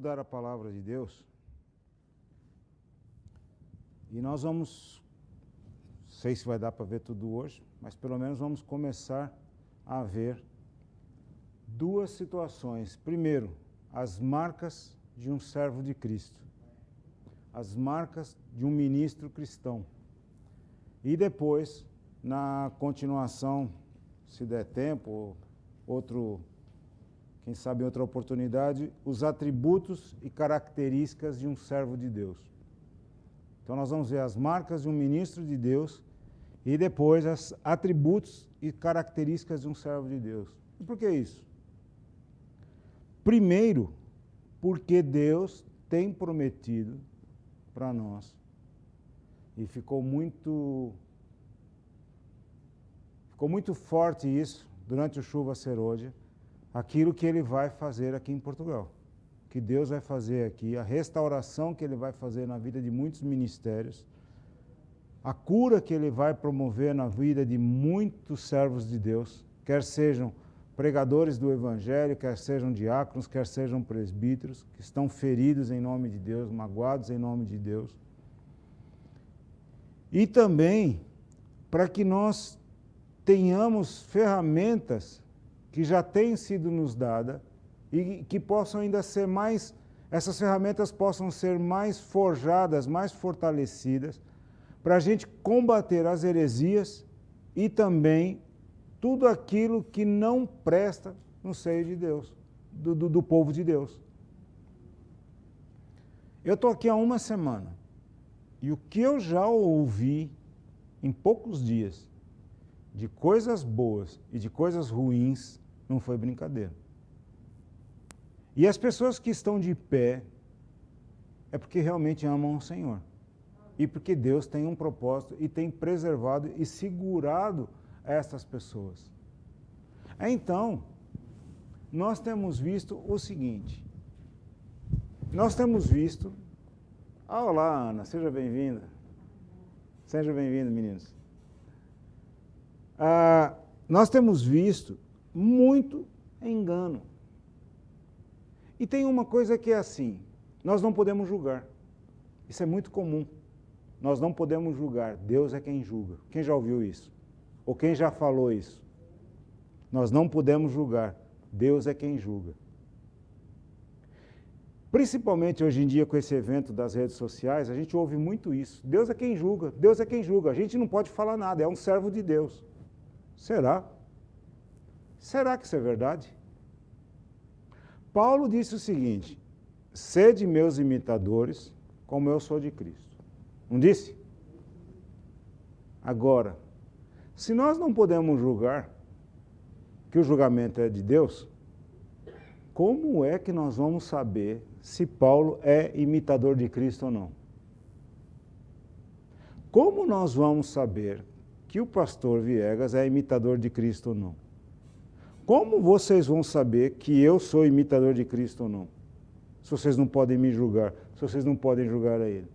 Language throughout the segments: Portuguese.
estudar a palavra de Deus e nós vamos, não sei se vai dar para ver tudo hoje, mas pelo menos vamos começar a ver duas situações. Primeiro, as marcas de um servo de Cristo, as marcas de um ministro cristão. E depois, na continuação, se der tempo, quem sabe em outra oportunidade, os atributos e características de um servo de Deus. Então nós vamos ver as marcas de um ministro de Deus e depois os atributos e características de um servo de Deus. E por que isso? Primeiro, porque Deus tem prometido para nós, e ficou muito forte isso durante o Chuva Serôdia, aquilo que Ele vai fazer aqui em Portugal, que Deus vai fazer aqui, a restauração que Ele vai fazer na vida de muitos ministérios, a cura que Ele vai promover na vida de muitos servos de Deus, quer sejam pregadores do Evangelho, quer sejam diáconos, quer sejam presbíteros, que estão feridos em nome de Deus, magoados em nome de Deus. E também para que nós tenhamos ferramentas que já têm sido nos dadas e que possam ainda ser mais, essas ferramentas possam ser mais forjadas, mais fortalecidas, para a gente combater as heresias e também tudo aquilo que não presta no seio de Deus, do povo de Deus. Eu estou aqui há uma semana e o que eu já ouvi em poucos dias de coisas boas e de coisas ruins não foi brincadeira. E as pessoas que estão de pé é porque realmente amam o Senhor. E porque Deus tem um propósito e tem preservado e segurado essas pessoas. Então, nós temos visto o seguinte. Nós temos visto... olá, Ana, seja bem-vinda. Seja bem-vinda, meninos. Nós temos visto muito engano. E tem uma coisa que é assim, nós não podemos julgar. Isso é muito comum. Nós não podemos julgar, Deus é quem julga. Quem já ouviu isso? Ou quem já falou isso? Nós não podemos julgar, Deus é quem julga. Principalmente hoje em dia com esse evento das redes sociais, a gente ouve muito isso. Deus é quem julga, Deus é quem julga. A gente não pode falar nada, é um servo de Deus. Será? Será que isso é verdade? Paulo disse o seguinte, sede meus imitadores, como eu sou de Cristo. Não disse? Agora, se nós não podemos julgar, que o julgamento é de Deus, como é que nós vamos saber se Paulo é imitador de Cristo ou não? Como nós vamos saber que o pastor Viegas é imitador de Cristo ou não? Como vocês vão saber que eu sou imitador de Cristo ou não? Se vocês não podem me julgar, se vocês não podem julgar a Ele.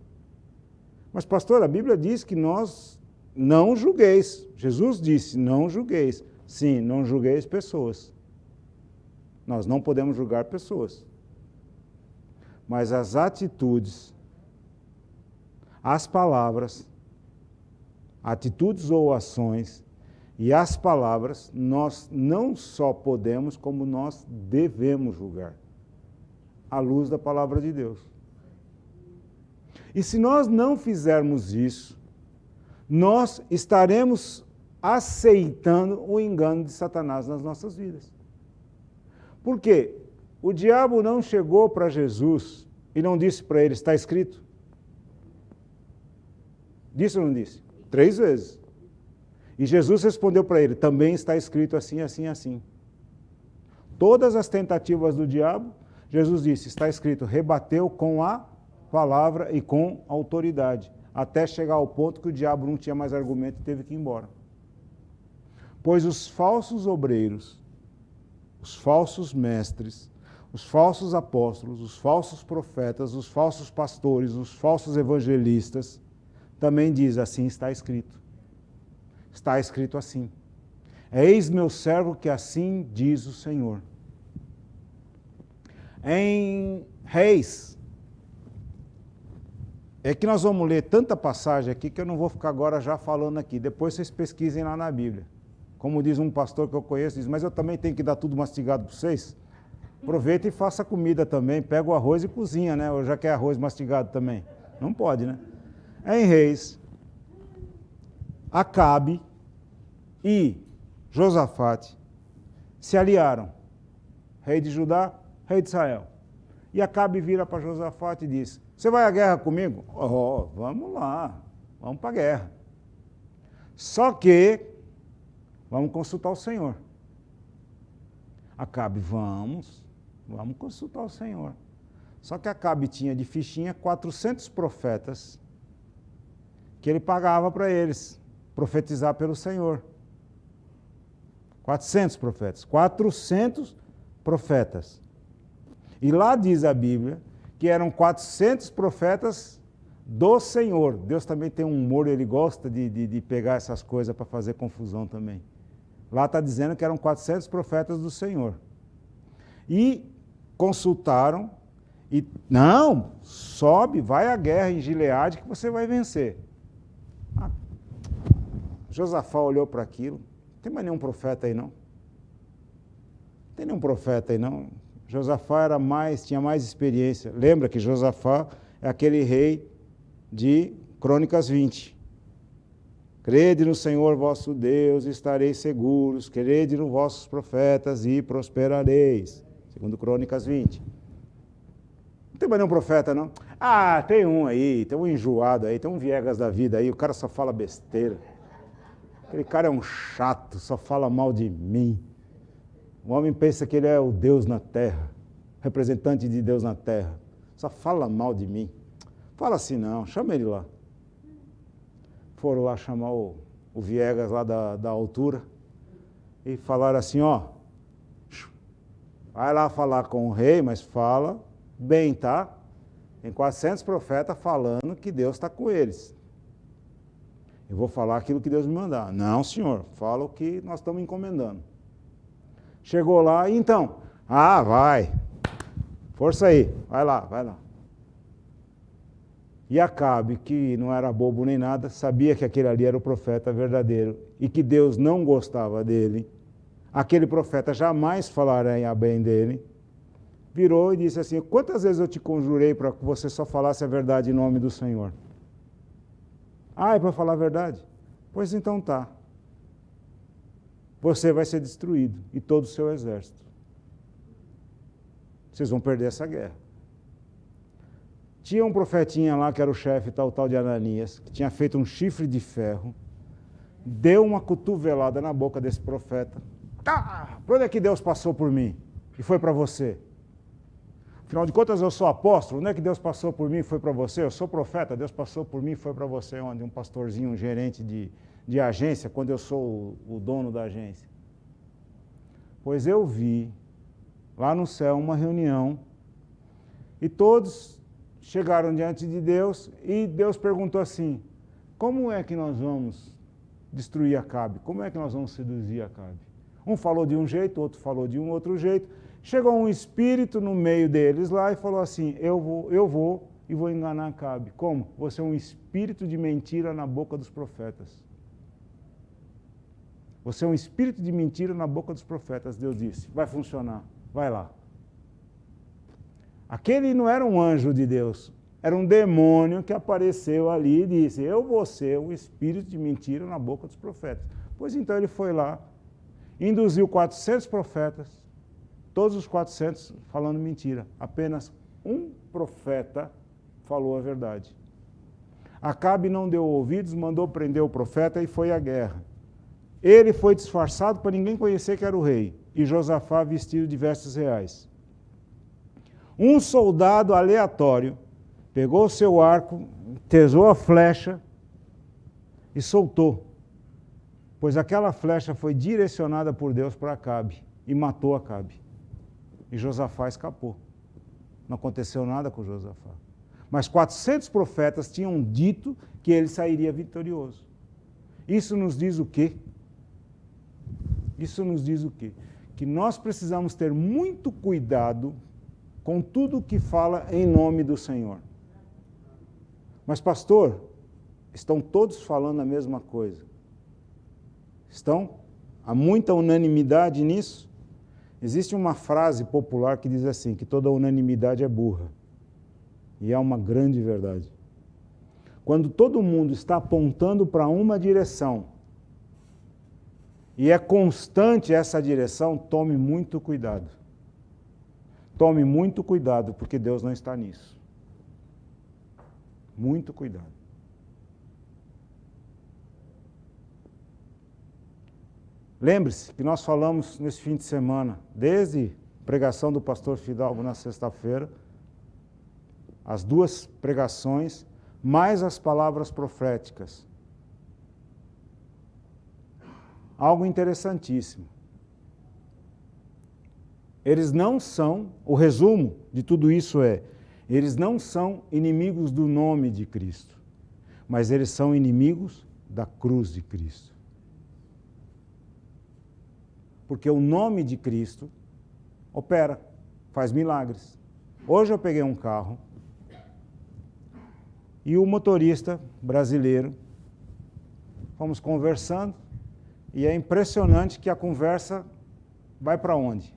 Mas, pastor, a Bíblia diz que nós não julgueis. Jesus disse, não julgueis. Sim, não julgueis pessoas. Nós não podemos julgar pessoas. Mas as atitudes, as palavras, atitudes ou ações e as palavras, nós não só podemos, como nós devemos julgar, à luz da palavra de Deus. E se nós não fizermos isso, nós estaremos aceitando o engano de Satanás nas nossas vidas. Por quê? O diabo não chegou para Jesus e não disse para ele, está escrito? Disse ou não disse? 3 vezes. E Jesus respondeu para ele, também está escrito assim, assim, assim. Todas as tentativas do diabo, Jesus disse, está escrito, rebateu com a palavra e com autoridade, até chegar ao ponto que o diabo não tinha mais argumento e teve que ir embora. Pois os falsos obreiros, os falsos mestres, os falsos apóstolos, os falsos profetas, os falsos pastores, os falsos evangelistas, também diz, assim está escrito. Está escrito assim. Eis meu servo que assim diz o Senhor. Em Reis. É que nós vamos ler tanta passagem aqui que eu não vou ficar agora já falando aqui. Depois vocês pesquisem lá na Bíblia. Como diz um pastor que eu conheço, diz, mas eu também tenho que dar tudo mastigado para vocês? Aproveita e faça comida também. Pega o arroz e cozinha, né? Ou já quer arroz mastigado também? Não pode, né? Em Reis, Acabe e Josafate se aliaram. Rei de Judá, rei de Israel. E Acabe vira para Josafate e diz, você vai à guerra comigo? Oh, vamos lá, vamos para a guerra. Só que, vamos consultar o Senhor. Acabe, vamos consultar o Senhor. Só que Acabe tinha de fichinha 400 profetas que ele pagava para eles profetizar pelo Senhor. 400 profetas. 400 profetas. E lá diz a Bíblia que eram 400 profetas do Senhor. Deus também tem um humor, ele gosta de pegar essas coisas para fazer confusão também. Lá está dizendo que eram 400 profetas do Senhor. E consultaram, e não, sobe, vai à guerra em Gileade que você vai vencer. Josafá olhou para aquilo, não tem mais nenhum profeta aí não. Não tem nenhum profeta aí não. Josafá tinha mais experiência. Lembra que Josafá é aquele rei de Crônicas 20. Crede no Senhor vosso Deus e estareis seguros, crede nos vossos profetas e prosperareis. Segundo Crônicas 20. Não tem mais nenhum profeta, não? Ah, tem um aí, tem um enjoado aí, tem um Viegas da vida aí, o cara só fala besteira. Aquele cara é um chato, só fala mal de mim. O homem pensa que ele é o Deus na terra, representante de Deus na terra. Só fala mal de mim. Fala assim não, chama ele lá. Foram lá chamar o Viegas lá da altura e falaram assim, ó, vai lá falar com o rei, mas fala bem, tá? Tem 400 profetas falando que Deus está com eles. Eu vou falar aquilo que Deus me mandar. Não, senhor, fala o que nós estamos encomendando. Chegou lá, e então? Ah, vai. Força aí, vai lá, vai lá. E Acabe, que não era bobo nem nada, sabia que aquele ali era o profeta verdadeiro e que Deus não gostava dele. Aquele profeta jamais falaria bem dele. Virou e disse assim, quantas vezes eu te conjurei para que você só falasse a verdade em nome do Senhor? Ah, é para falar a verdade? Pois então tá. Você vai ser destruído e todo o seu exército. Vocês vão perder essa guerra. Tinha um profetinha lá, que era o chefe tal de Ananias, que tinha feito um chifre de ferro, deu uma cotovelada na boca desse profeta. Tá, por onde é que Deus passou por mim e foi para você? Afinal de contas, eu sou apóstolo, não é que Deus passou por mim e foi para você? Eu sou profeta, Deus passou por mim e foi para você, onde? Um pastorzinho, um gerente de agência, quando eu sou o dono da agência. Pois eu vi lá no céu uma reunião e todos chegaram diante de Deus e Deus perguntou assim, como é que nós vamos destruir Acabe? Como é que nós vamos seduzir Acabe? Um falou de um jeito, outro falou de um outro jeito. Chegou um espírito no meio deles lá e falou assim, eu vou e vou enganar Acabe. Como? Você é um espírito de mentira na boca dos profetas. Você é um espírito de mentira na boca dos profetas, Deus disse. Vai funcionar, vai lá. Aquele não era um anjo de Deus, era um demônio que apareceu ali e disse, eu vou ser um espírito de mentira na boca dos profetas. Pois então ele foi lá, induziu 400 profetas, todos os 400 falando mentira. Apenas um profeta falou a verdade. Acabe não deu ouvidos, mandou prender o profeta e foi à guerra. Ele foi disfarçado para ninguém conhecer que era o rei, e Josafá vestido de vestes reais. Um soldado aleatório pegou o seu arco, tesou a flecha e soltou, pois aquela flecha foi direcionada por Deus para Acabe e matou Acabe. E Josafá escapou. Não aconteceu nada com Josafá. Mas 400 profetas tinham dito que ele sairia vitorioso. Isso nos diz o quê? Isso nos diz o quê? Que nós precisamos ter muito cuidado com tudo que fala em nome do Senhor. Mas, pastor, estão todos falando a mesma coisa. Há muita unanimidade nisso? Existe uma frase popular que diz assim, que toda unanimidade é burra. E é uma grande verdade. Quando todo mundo está apontando para uma direção, e é constante essa direção, tome muito cuidado. Tome muito cuidado, porque Deus não está nisso. Muito cuidado. Lembre-se que nós falamos nesse fim de semana, desde a pregação do pastor Fidalgo na sexta-feira, as 2 pregações, mais as palavras proféticas. Algo interessantíssimo. Eles não são, o resumo de tudo isso é, eles não são inimigos do nome de Cristo, mas eles são inimigos da cruz de Cristo. Porque o nome de Cristo opera, faz milagres. Hoje eu peguei um carro e o motorista brasileiro, fomos conversando, e é impressionante que a conversa vai para onde?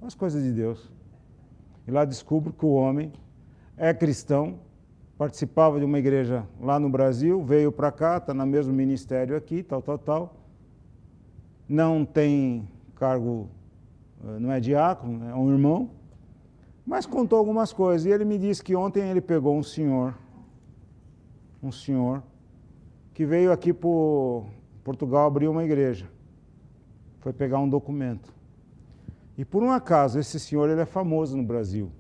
As coisas de Deus. E lá descubro que o homem é cristão, participava de uma igreja lá no Brasil, veio para cá, está no mesmo ministério aqui, tal. Não tem cargo, não é diácono, é um irmão, mas contou algumas coisas. E ele me disse que ontem ele pegou um senhor que veio aqui para Portugal abrir uma igreja. Foi pegar um documento. E por um acaso, esse senhor ele é famoso no Brasil.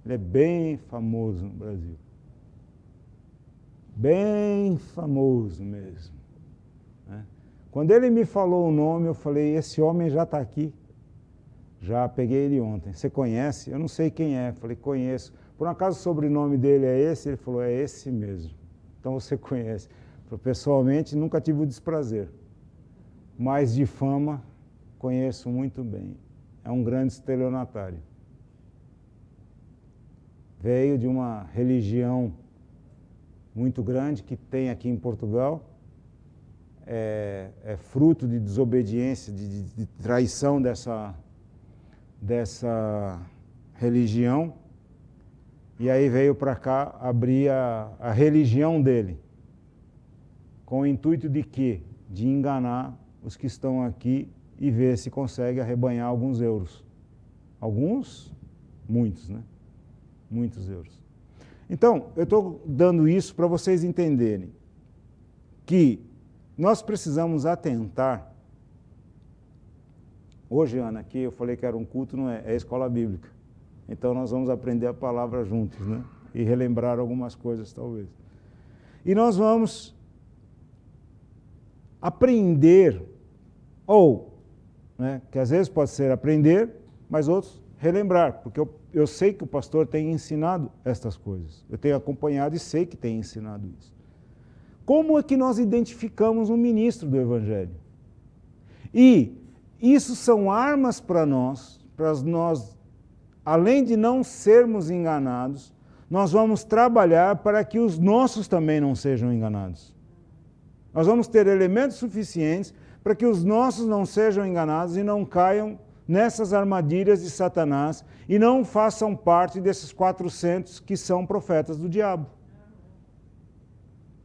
Ele é bem famoso no Brasil. Bem famoso mesmo. Né? Quando ele me falou o nome, eu falei, esse homem já está aqui. Já peguei ele ontem. Você conhece? Eu não sei quem é. Falei, conheço. Por um acaso o sobrenome dele é esse? Ele falou, é esse mesmo. Então você conhece. Eu, pessoalmente, nunca tive o desprazer. Mas de fama, conheço muito bem. É um grande estelionatário. Veio de uma religião muito grande que tem aqui em Portugal. É fruto de desobediência, de traição dessa religião. E aí veio para cá abrir a religião dele. Com o intuito de quê? De enganar os que estão aqui e ver se consegue arrebanhar alguns euros. Alguns? Muitos, né? Muitos euros. Então, eu estou dando isso para vocês entenderem que nós precisamos atentar. Hoje, Ana, aqui eu falei que era um culto, não é? É escola bíblica. Então nós vamos aprender a palavra juntos, né? E relembrar algumas coisas, talvez. E nós vamos aprender, ou, né, que às vezes pode ser aprender, mas outros relembrar, porque eu sei que o pastor tem ensinado estas coisas. Eu tenho acompanhado e sei que tem ensinado isso. Como é que nós identificamos um ministro do Evangelho? E isso são armas para nós, além de não sermos enganados, nós vamos trabalhar para que os nossos também não sejam enganados. Nós vamos ter elementos suficientes para que os nossos não sejam enganados e não caiam nessas armadilhas de Satanás e não façam parte desses 400 que são profetas do diabo.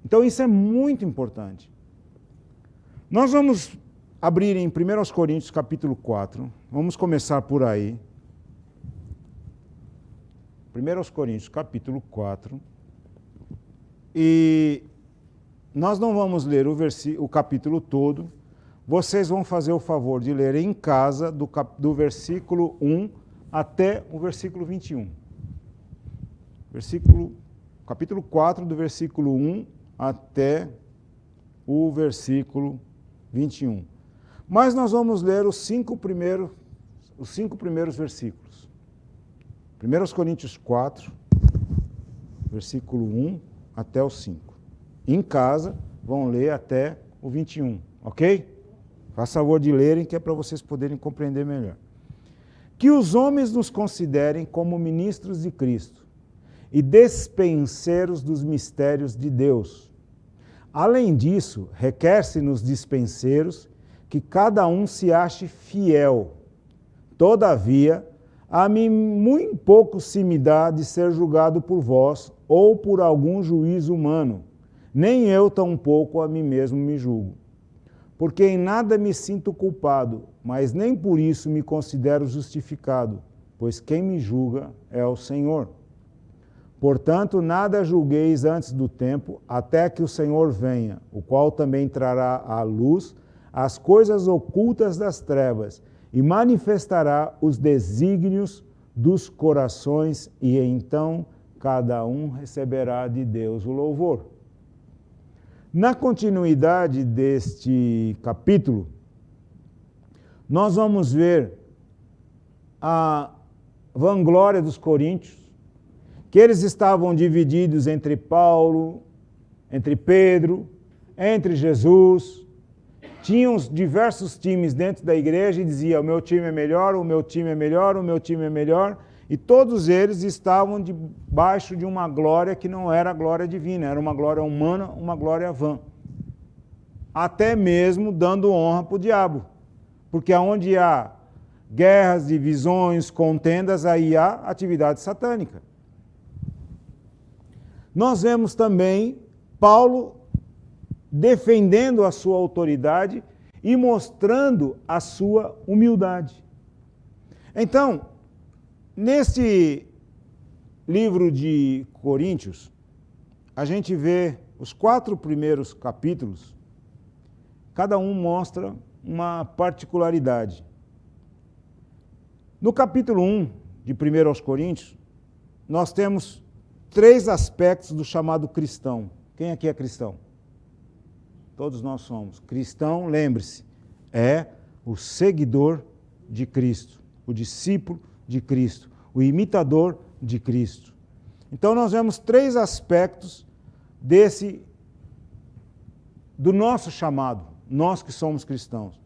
Então isso é muito importante. Nós vamos abrir em 1 Coríntios capítulo 4, vamos começar por aí. 1 Coríntios capítulo 4, e nós não vamos ler o capítulo todo, vocês vão fazer o favor de ler em casa do versículo 1 até o versículo 21. Capítulo 4, do versículo 1 até o versículo 21. Mas nós vamos ler os cinco primeiros versículos. 1 Coríntios 4, versículo 1 até o 5. Em casa, vão ler até o 21, ok? Faça favor de lerem, que é para vocês poderem compreender melhor. que os homens nos considerem como ministros de Cristo e despenseiros dos mistérios de Deus. Além disso, requer-se nos dispenseiros que cada um se ache fiel. Todavia, a mim muito pouco se me dá de ser julgado por vós ou por algum juiz humano, nem eu tampouco a mim mesmo me julgo. Porque em nada me sinto culpado, mas nem por isso me considero justificado, pois quem me julga é o Senhor. Portanto, nada julgueis antes do tempo, até que o Senhor venha, o qual também trará à luz as coisas ocultas das trevas, e manifestará os desígnios dos corações, e então cada um receberá de Deus o louvor. Na continuidade deste capítulo, nós vamos ver a vanglória dos coríntios, que eles estavam divididos entre Paulo, entre Pedro, entre Jesus. Tinham diversos times dentro da igreja e dizia: o meu time é melhor, o meu time é melhor, o meu time é melhor. E todos eles estavam debaixo de uma glória que não era a glória divina, era uma glória humana, uma glória vã. Até mesmo dando honra para o diabo. Porque onde há guerras, divisões, contendas, aí há atividade satânica. Nós vemos também Paulo defendendo a sua autoridade e mostrando a sua humildade. Então, neste livro de Coríntios, a gente vê os 4 primeiros capítulos, cada um mostra uma particularidade. No capítulo 1 de 1 aos Coríntios, nós temos 3 aspectos do chamado cristão. Quem aqui é cristão? Todos nós somos. Cristão, lembre-se, é o seguidor de Cristo, o discípulo de Cristo, o imitador de Cristo. Então nós vemos 3 aspectos do nosso chamado, nós que somos cristãos.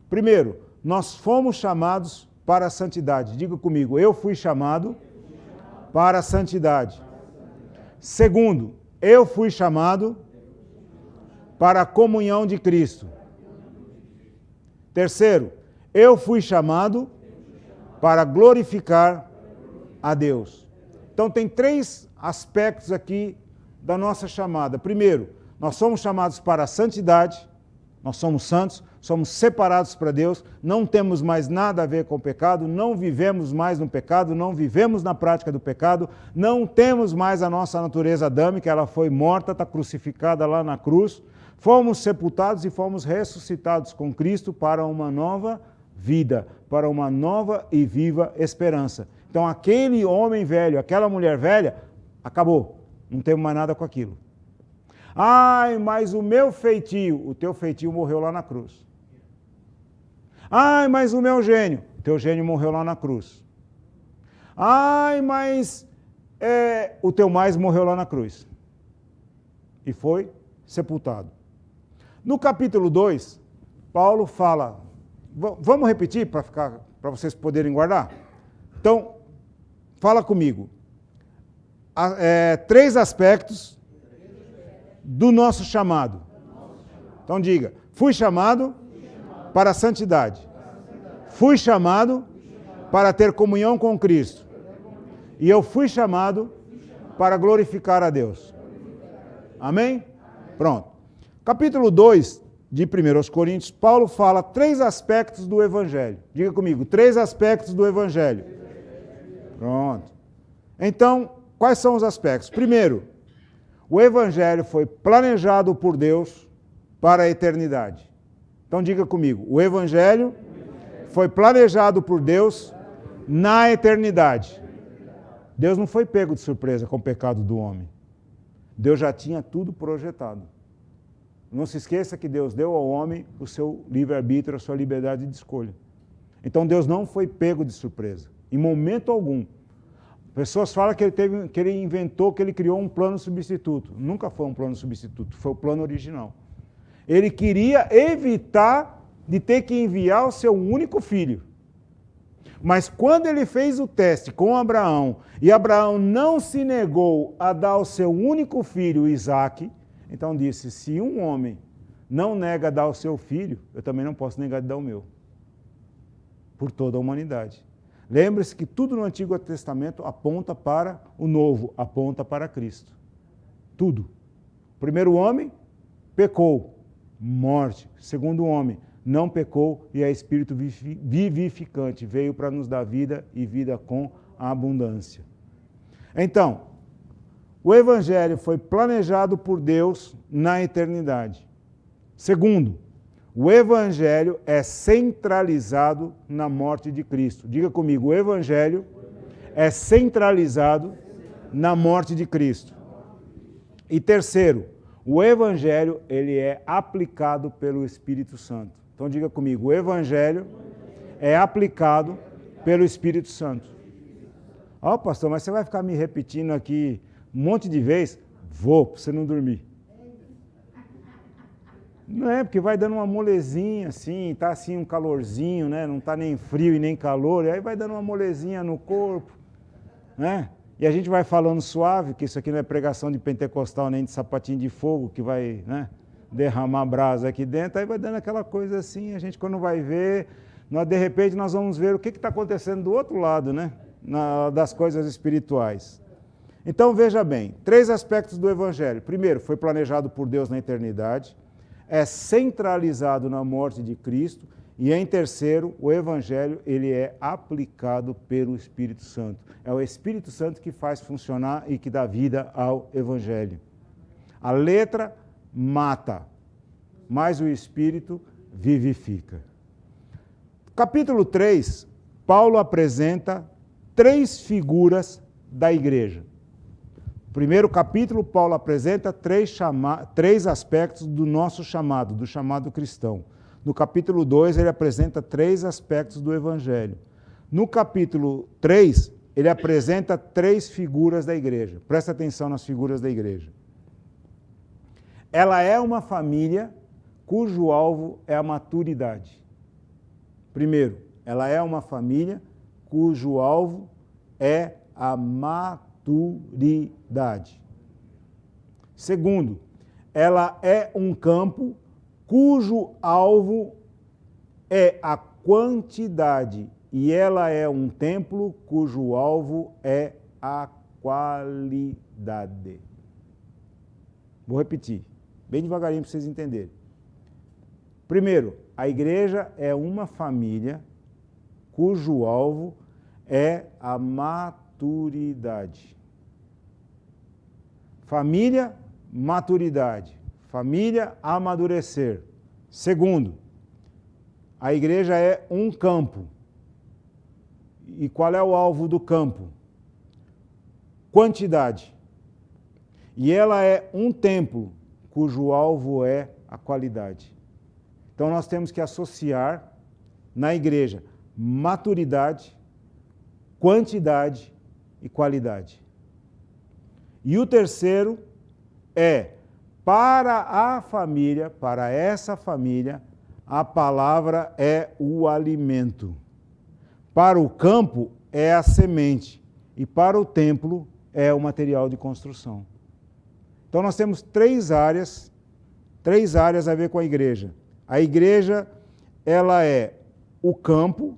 Primeiro, nós fomos chamados para a santidade. Diga comigo, eu fui chamado para a santidade. Segundo, eu fui chamado para a comunhão de Cristo. Terceiro, eu fui chamado para glorificar a Deus. Então tem 3 aspectos aqui da nossa chamada. Primeiro, nós somos chamados para a santidade, nós somos santos, somos separados para Deus, não temos mais nada a ver com o pecado, não vivemos mais no pecado, não vivemos na prática do pecado, não temos mais a nossa natureza adâmica, ela foi morta, está crucificada lá na cruz. Fomos sepultados e fomos ressuscitados com Cristo para uma nova vida, para uma nova e viva esperança. Então aquele homem velho, aquela mulher velha, acabou, não temos mais nada com aquilo. Ai, mas o meu feitio, o teu feitio morreu lá na cruz. Ai, mas o meu gênio, o teu gênio morreu lá na cruz. Ai, mas o teu mais morreu lá na cruz. E foi sepultado. No capítulo 2, Paulo fala, vamos repetir para vocês poderem guardar? Então, fala comigo. 3 aspectos do nosso chamado. Então diga, fui chamado para a santidade. Fui chamado para ter comunhão com Cristo. E eu fui chamado para glorificar a Deus. Amém? Pronto. Capítulo 2 de 1 aos Coríntios, Paulo fala 3 aspectos do Evangelho. Diga comigo, 3 aspectos do Evangelho. Pronto. Então, quais são os aspectos? Primeiro, o Evangelho foi planejado por Deus para a eternidade. Então diga comigo, o Evangelho foi planejado por Deus na eternidade. Deus não foi pego de surpresa com o pecado do homem. Deus já tinha tudo projetado. Não se esqueça que Deus deu ao homem o seu livre-arbítrio, a sua liberdade de escolha. Então Deus não foi pego de surpresa, em momento algum. Pessoas falam que ele inventou, que ele criou um plano substituto. Nunca foi um plano substituto, foi o plano original. Ele queria evitar de ter que enviar o seu único filho. Mas quando ele fez o teste com Abraão, e Abraão não se negou a dar o seu único filho, Isaque, então disse, se um homem não nega dar o seu filho, eu também não posso negar de dar o meu. Por toda a humanidade. Lembre-se que tudo no Antigo Testamento aponta para o Novo, aponta para Cristo. Tudo. O primeiro homem pecou, morte. O segundo homem não pecou e é espírito vivificante, veio para nos dar vida e vida com abundância. Então, o Evangelho foi planejado por Deus na eternidade. Segundo, o Evangelho é centralizado na morte de Cristo. Diga comigo, o Evangelho é centralizado na morte de Cristo. E terceiro, o Evangelho ele é aplicado pelo Espírito Santo. Então diga comigo, o Evangelho é aplicado pelo Espírito Santo. Ó, pastor, mas você vai ficar me repetindo aqui um monte de vezes? Vou, para você não dormir. Não é, porque vai dando uma molezinha assim, tá assim um calorzinho, né? Não tá nem frio e nem calor, e aí vai dando uma molezinha no corpo, né? E a gente vai falando suave, que isso aqui não é pregação de pentecostal nem de sapatinho de fogo, que vai, né, derramar brasa aqui dentro, aí vai dando aquela coisa assim, a gente quando vai ver, de repente nós vamos ver o que está acontecendo do outro lado, né? Das coisas espirituais. Então veja bem, 3 aspectos do Evangelho. Primeiro, foi planejado por Deus na eternidade. É centralizado na morte de Cristo e, em terceiro, o Evangelho ele é aplicado pelo Espírito Santo. É o Espírito Santo que faz funcionar e que dá vida ao Evangelho. A letra mata, mas o Espírito vivifica. Capítulo 3, Paulo apresenta 3 figuras da igreja. Primeiro capítulo, Paulo apresenta 3 aspectos do nosso chamado, do chamado cristão. No capítulo 2, ele apresenta 3 aspectos do Evangelho. No capítulo 3, ele apresenta 3 figuras da igreja. Presta atenção nas figuras da igreja. Ela é uma família cujo alvo é a maturidade. Primeiro, ela é uma família cujo alvo é a maturidade. Segundo, ela é um campo cujo alvo é a quantidade e ela é um templo cujo alvo é a qualidade. Vou repetir, bem devagarinho para vocês entenderem. Primeiro, a igreja é uma família cujo alvo é a maturidade. Família, maturidade. Família, amadurecer. Segundo, a igreja é um campo. E qual é o alvo do campo? Quantidade. E ela é um templo, cujo alvo é a qualidade. Então nós temos que associar na igreja maturidade, quantidade e qualidade. E o terceiro é, para a família, para essa família, a palavra é o alimento. Para o campo é a semente. E para o templo é o material de construção. Então nós temos 3 áreas a ver com a igreja. A igreja, ela é o campo.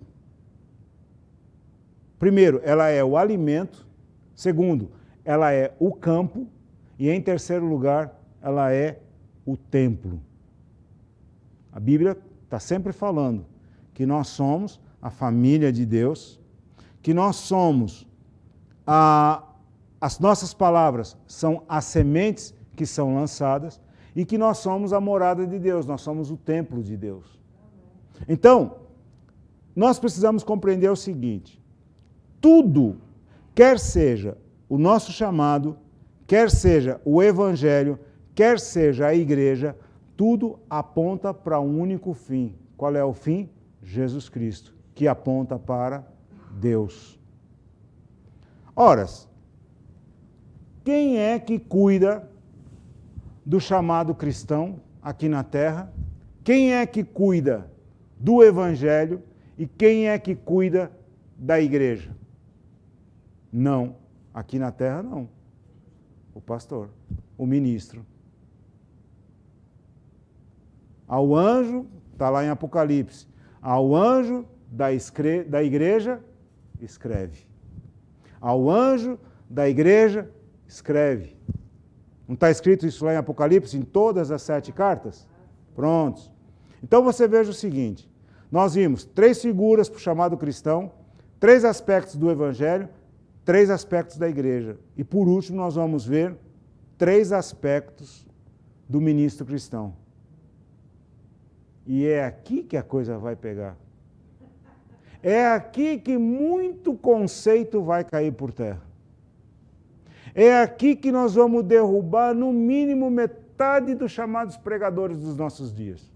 Primeiro, ela é o alimento. Segundo, ela é o campo. E em terceiro lugar, ela é o templo. A Bíblia está sempre falando que nós somos a família de Deus, que nós somos, as nossas palavras são as sementes que são lançadas e que nós somos a morada de Deus, nós somos o templo de Deus. Então, nós precisamos compreender o seguinte, tudo, quer seja o nosso chamado, quer seja o Evangelho, quer seja a igreja, tudo aponta para um único fim. Qual é o fim? Jesus Cristo, que aponta para Deus. Ora, quem é que cuida do chamado cristão aqui na terra? Quem é que cuida do Evangelho? E quem é que cuida da igreja? Não. Aqui na terra, não. O pastor, o ministro. Ao anjo, está lá em Apocalipse, ao anjo da igreja, escreve. Ao anjo da igreja, escreve. Não está escrito isso lá em Apocalipse, em todas as 7 cartas? Prontos. Então você veja o seguinte, nós vimos 3 figuras para o chamado cristão, 3 aspectos do evangelho, 3 aspectos da igreja. E por último nós vamos ver 3 aspectos do ministro cristão. E é aqui que a coisa vai pegar. É aqui que muito conceito vai cair por terra. É aqui que nós vamos derrubar, no mínimo, metade dos chamados pregadores dos nossos dias.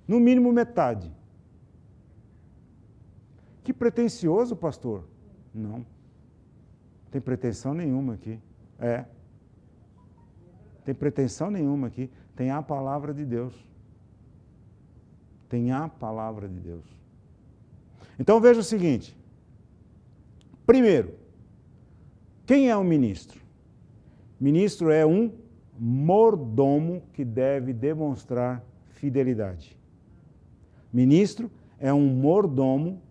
No mínimo, metade. Que pretensioso, pastor? Não. Não tem pretensão nenhuma aqui. Tem pretensão nenhuma aqui. Tem a palavra de Deus. Tem a palavra de Deus. Então veja o seguinte. Primeiro, quem é um ministro? Ministro é um mordomo que deve demonstrar fidelidade. Ministro é um mordomo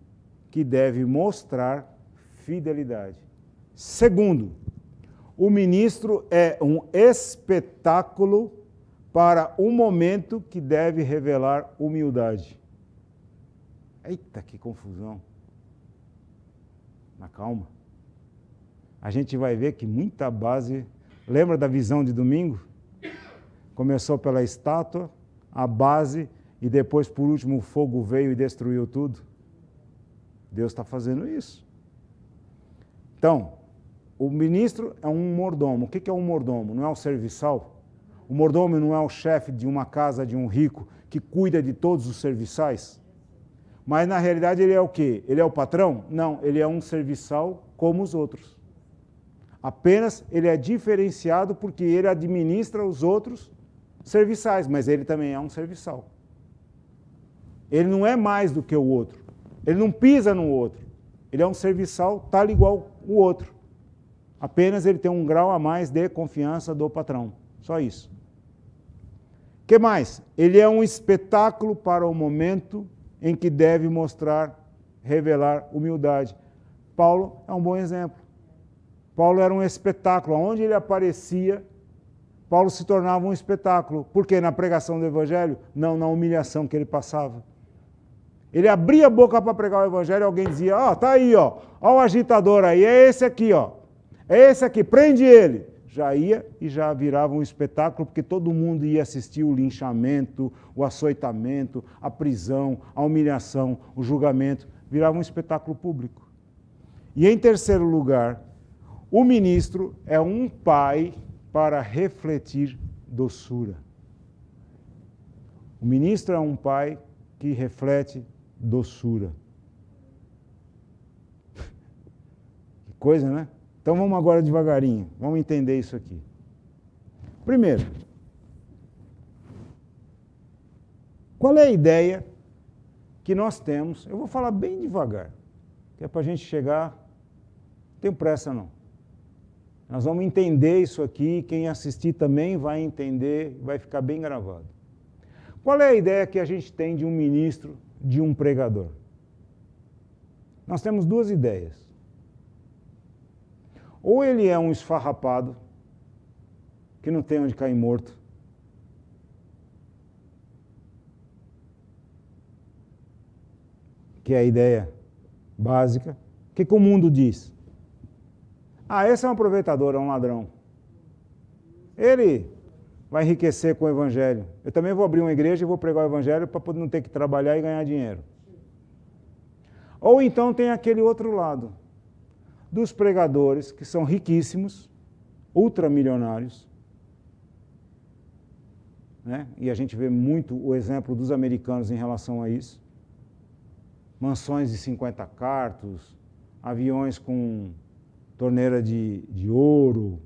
que deve mostrar fidelidade. Segundo, o ministro é um espetáculo para o momento que deve revelar humildade. Eita, que confusão. Mas calma. A gente vai ver que muita base... Lembra da visão de domingo? Começou pela estátua, a base, e depois, por último, o fogo veio e destruiu tudo. Deus está fazendo isso. Então, o ministro é um mordomo. O que é um mordomo? Não é um serviçal? O mordomo não é o chefe de uma casa de um rico que cuida de todos os serviçais? Mas, na realidade, ele é o quê? Ele é o patrão? Não, ele é um serviçal como os outros. Apenas ele é diferenciado porque ele administra os outros serviçais, mas ele também é um serviçal. Ele não é mais do que o outro. Ele não pisa no outro. Ele é um serviçal tal igual o outro. Apenas ele tem um grau a mais de confiança do patrão. Só isso. O que mais? Ele é um espetáculo para o momento em que deve mostrar, revelar humildade. Paulo é um bom exemplo. Paulo era um espetáculo. Onde ele aparecia, Paulo se tornava um espetáculo. Por quê? Na pregação do Evangelho? Não, na humilhação que ele passava. Ele abria a boca para pregar o Evangelho e alguém dizia, tá aí, ó o agitador aí, é esse aqui, ó. É esse aqui, prende ele. Já ia e já virava um espetáculo, porque todo mundo ia assistir o linchamento, o açoitamento, a prisão, a humilhação, o julgamento. Virava um espetáculo público. E em terceiro lugar, o ministro é um pai para refletir doçura. O ministro é um pai que reflete doçura. Que coisa, né? Então vamos agora devagarinho, vamos entender isso aqui. Primeiro, qual é a ideia que nós temos? Eu vou falar bem devagar, que é para a gente chegar, não tenho pressa não. Nós vamos entender isso aqui, quem assistir também vai entender, vai ficar bem gravado. Qual é a ideia que a gente tem de um ministro, de um pregador? Nós temos 2 ideias. Ou ele é um esfarrapado, que não tem onde cair morto. Que é a ideia básica. O que o mundo diz? Esse é um aproveitador, é um ladrão. Ele vai enriquecer com o Evangelho. Eu também vou abrir uma igreja e vou pregar o Evangelho para não ter que trabalhar e ganhar dinheiro. Ou então tem aquele outro lado, dos pregadores que são riquíssimos, ultramilionários, né? E a gente vê muito o exemplo dos americanos em relação a isso. Mansões de 50 quartos, aviões com torneira de ouro,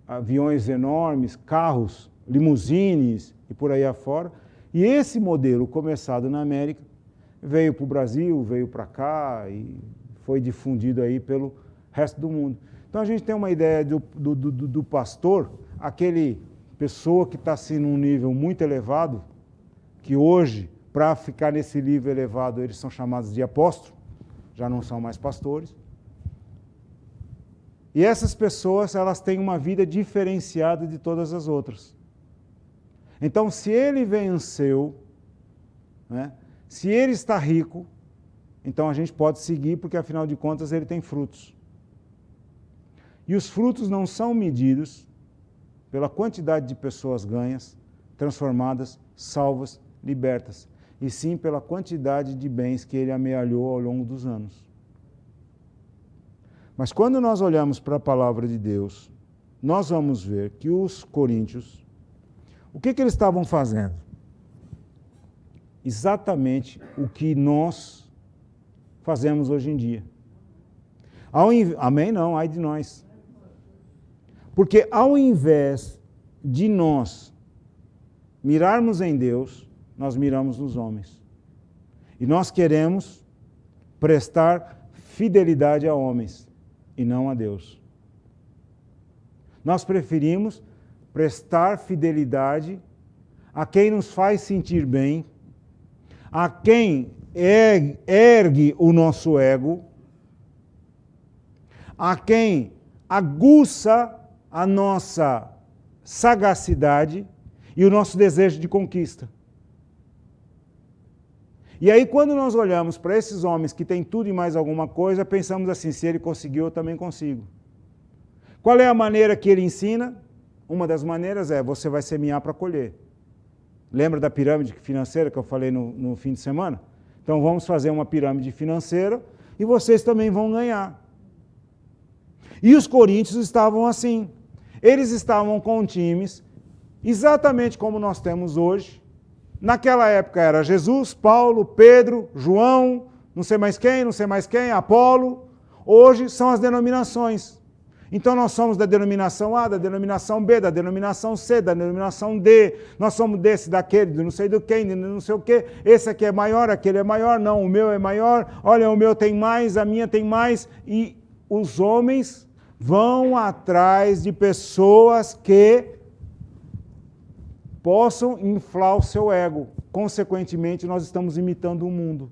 aviões enormes, carros, limusines e por aí afora. E esse modelo, começado na América, veio para o Brasil, veio para cá e foi difundido aí pelo resto do mundo. Então a gente tem uma ideia do pastor, aquele pessoa que está assim num nível muito elevado, que hoje, para ficar nesse nível elevado, eles são chamados de apóstolos, já não são mais pastores. E essas pessoas, elas têm uma vida diferenciada de todas as outras. Então, se ele venceu, né, se ele está rico, então a gente pode seguir, porque afinal de contas ele tem frutos. E os frutos não são medidos pela quantidade de pessoas ganhas, transformadas, salvas, libertas, e sim pela quantidade de bens que ele amealhou ao longo dos anos. Mas quando nós olhamos para a palavra de Deus, nós vamos ver que os coríntios, o que eles estavam fazendo? Exatamente o que nós fazemos hoje em dia. Amém? Não, ai de nós. Porque ao invés de nós mirarmos em Deus, nós miramos nos homens. E nós queremos prestar fidelidade a homens e não a Deus. Nós preferimos prestar fidelidade a quem nos faz sentir bem, a quem ergue o nosso ego, a quem aguça a nossa sagacidade e o nosso desejo de conquista. E aí, quando nós olhamos para esses homens que têm tudo e mais alguma coisa, pensamos assim, se ele conseguiu, eu também consigo. Qual é a maneira que ele ensina? Uma das maneiras é, você vai semear para colher. Lembra da pirâmide financeira que eu falei no fim de semana? Então vamos fazer uma pirâmide financeira e vocês também vão ganhar. E os coríntios estavam assim. Eles estavam com times, exatamente como nós temos hoje. Naquela época era Jesus, Paulo, Pedro, João, não sei mais quem, Apolo. Hoje são as denominações. Então nós somos da denominação A, da denominação B, da denominação C, da denominação D. Nós somos desse, daquele, de não sei do quem, de não sei o quê. Esse aqui é maior, aquele é maior. Não, o meu é maior. Olha, o meu tem mais, a minha tem mais. E os homens vão atrás de pessoas que possam inflar o seu ego. Consequentemente, nós estamos imitando o mundo.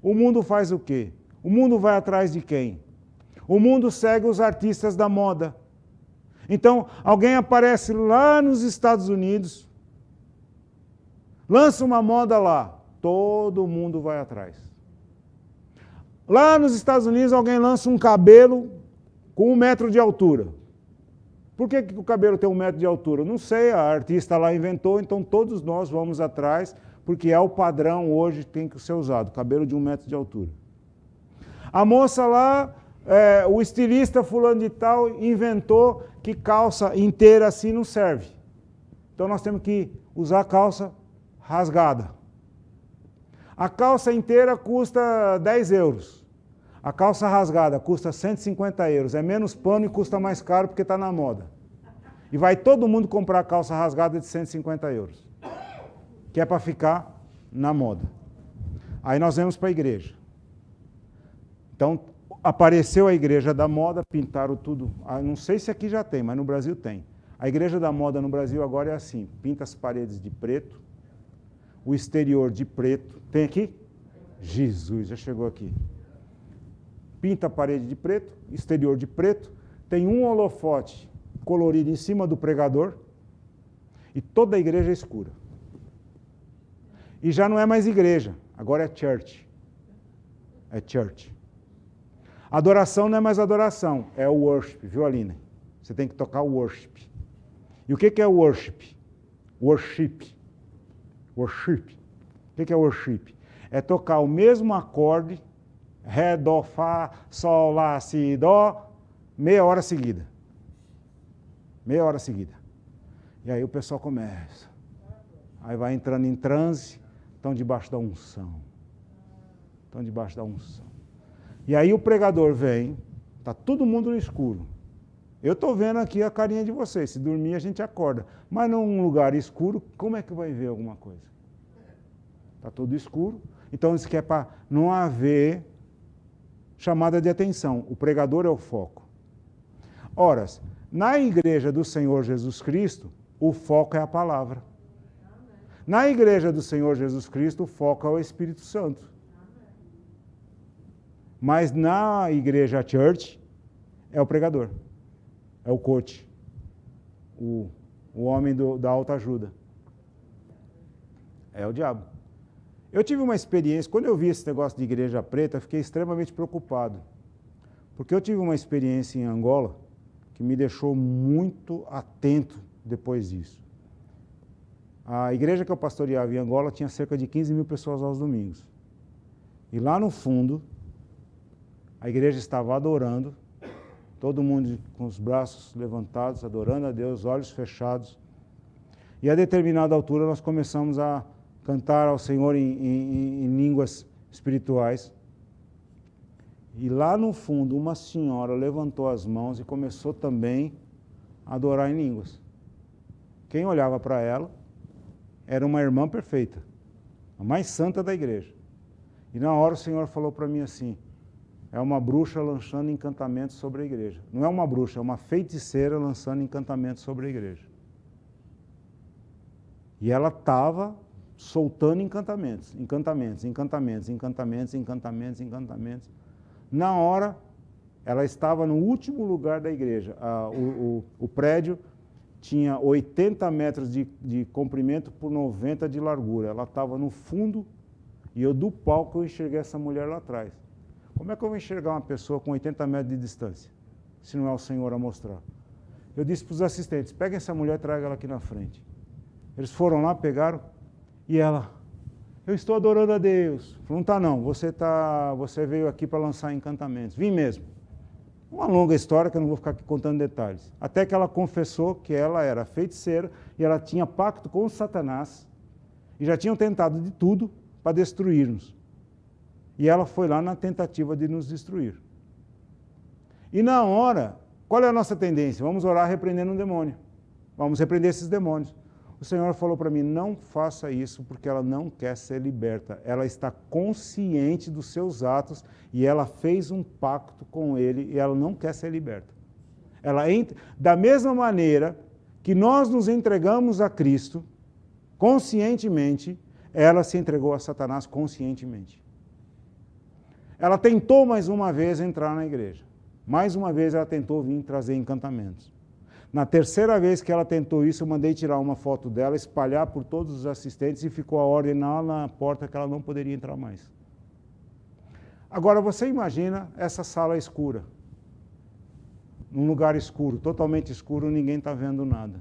O mundo faz o quê? O mundo vai atrás de quem? O mundo segue os artistas da moda. Então, alguém aparece lá nos Estados Unidos, lança uma moda lá, todo mundo vai atrás. Lá nos Estados Unidos, alguém lança um cabelo com 1 metro de altura. Por que o cabelo tem 1 metro de altura? Não sei, a artista lá inventou, então todos nós vamos atrás, porque é o padrão hoje que tem que ser usado, cabelo de 1 metro de altura. A moça lá, o estilista fulano de tal inventou que calça inteira assim não serve. Então nós temos que usar calça rasgada. A calça inteira custa 10 euros. A calça rasgada custa 150 euros. É menos pano e custa mais caro porque está na moda. E vai todo mundo comprar calça rasgada de 150 euros. Que é para ficar na moda. Aí nós vamos para a igreja. Então, apareceu a igreja da moda, pintaram tudo. Não sei se aqui já tem, mas no Brasil tem. A igreja da moda no Brasil agora é assim. Pinta as paredes de preto, o exterior de preto. Tem aqui? Jesus, já chegou aqui. Pinta a parede de preto, exterior de preto, tem um holofote colorido em cima do pregador e toda a igreja é escura. E já não é mais igreja, agora é church. É church. Adoração não é mais adoração, é o worship, viu, Aline? Você tem que tocar o worship. E o que é o worship? Worship. Worship. O que é worship? É tocar o mesmo acorde, Ré, Dó, Fá, Sol, Lá, Si, Dó, meia hora seguida. Meia hora seguida. E aí o pessoal começa. Aí vai entrando em transe, estão debaixo da unção. Estão debaixo da unção. E aí o pregador vem, está todo mundo no escuro. Eu estou vendo aqui a carinha de vocês, se dormir a gente acorda. Mas num lugar escuro, como é que vai ver alguma coisa? está tudo escuro. Então isso que é para não haver chamada de atenção. O pregador é o foco. Ora, na igreja do Senhor Jesus Cristo, o foco é a palavra. Na igreja do Senhor Jesus Cristo, o foco é o Espírito Santo. Mas na igreja church, é o pregador, é o coach, o homem da autoajuda. É o diabo. Eu tive uma experiência, quando eu vi esse negócio de igreja preta, eu fiquei extremamente preocupado. Porque eu tive uma experiência em Angola que me deixou muito atento depois disso. A igreja que eu pastoreava em Angola tinha cerca de 15 mil pessoas aos domingos. E lá no fundo, a igreja estava adorando, todo mundo com os braços levantados, adorando a Deus, olhos fechados. E a determinada altura nós começamos a cantar ao Senhor em línguas espirituais. E lá no fundo, uma senhora levantou as mãos e começou também a adorar em línguas. Quem olhava para ela era uma irmã perfeita, a mais santa da igreja. E na hora o Senhor falou para mim assim, é uma bruxa lançando encantamentos sobre a igreja. Não é uma bruxa, é uma feiticeira lançando encantamentos sobre a igreja. E ela estava soltando encantamentos. Na hora, ela estava no último lugar da igreja. O prédio tinha 80 metros de comprimento por 90 de largura. Ela estava no fundo e eu do palco eu enxerguei essa mulher lá atrás. Como é que eu vou enxergar uma pessoa com 80 metros de distância, se não é o Senhor a mostrar? Eu disse para os assistentes, peguem essa mulher e tragam ela aqui na frente. Eles foram lá, pegaram, e ela, eu estou adorando a Deus. Falou, não está não, você veio aqui para lançar encantamentos. Vim mesmo. Uma longa história que eu não vou ficar aqui contando detalhes. Até que ela confessou que ela era feiticeira e ela tinha pacto com Satanás e já tinham tentado de tudo para destruir-nos. E ela foi lá na tentativa de nos destruir. E na hora, qual é a nossa tendência? Vamos orar repreendendo um demônio. Vamos repreender esses demônios. O Senhor falou para mim, não faça isso porque ela não quer ser liberta. Ela está consciente dos seus atos e ela fez um pacto com ele e ela não quer ser liberta. Da mesma maneira que nós nos entregamos a Cristo conscientemente, ela se entregou a Satanás conscientemente. Ela tentou mais uma vez entrar na igreja. Mais uma vez ela tentou vir trazer encantamentos. Na terceira vez que ela tentou isso, eu mandei tirar uma foto dela, espalhar por todos os assistentes e ficou a ordem lá na porta que ela não poderia entrar mais. Agora você imagina essa sala escura. Num lugar escuro, totalmente escuro, ninguém está vendo nada.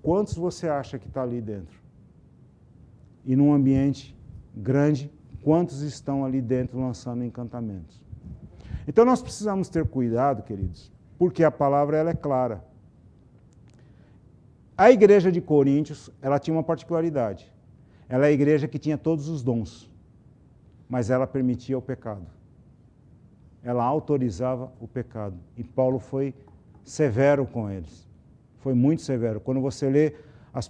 Quantos você acha que está ali dentro? E num ambiente grande, quantos estão ali dentro lançando encantamentos? Então nós precisamos ter cuidado, queridos, porque a palavra ela é clara. A igreja de Coríntios, ela tinha uma particularidade. Ela é a igreja que tinha todos os dons, mas ela permitia o pecado. Ela autorizava o pecado. E Paulo foi severo com eles. Foi muito severo. Quando você lê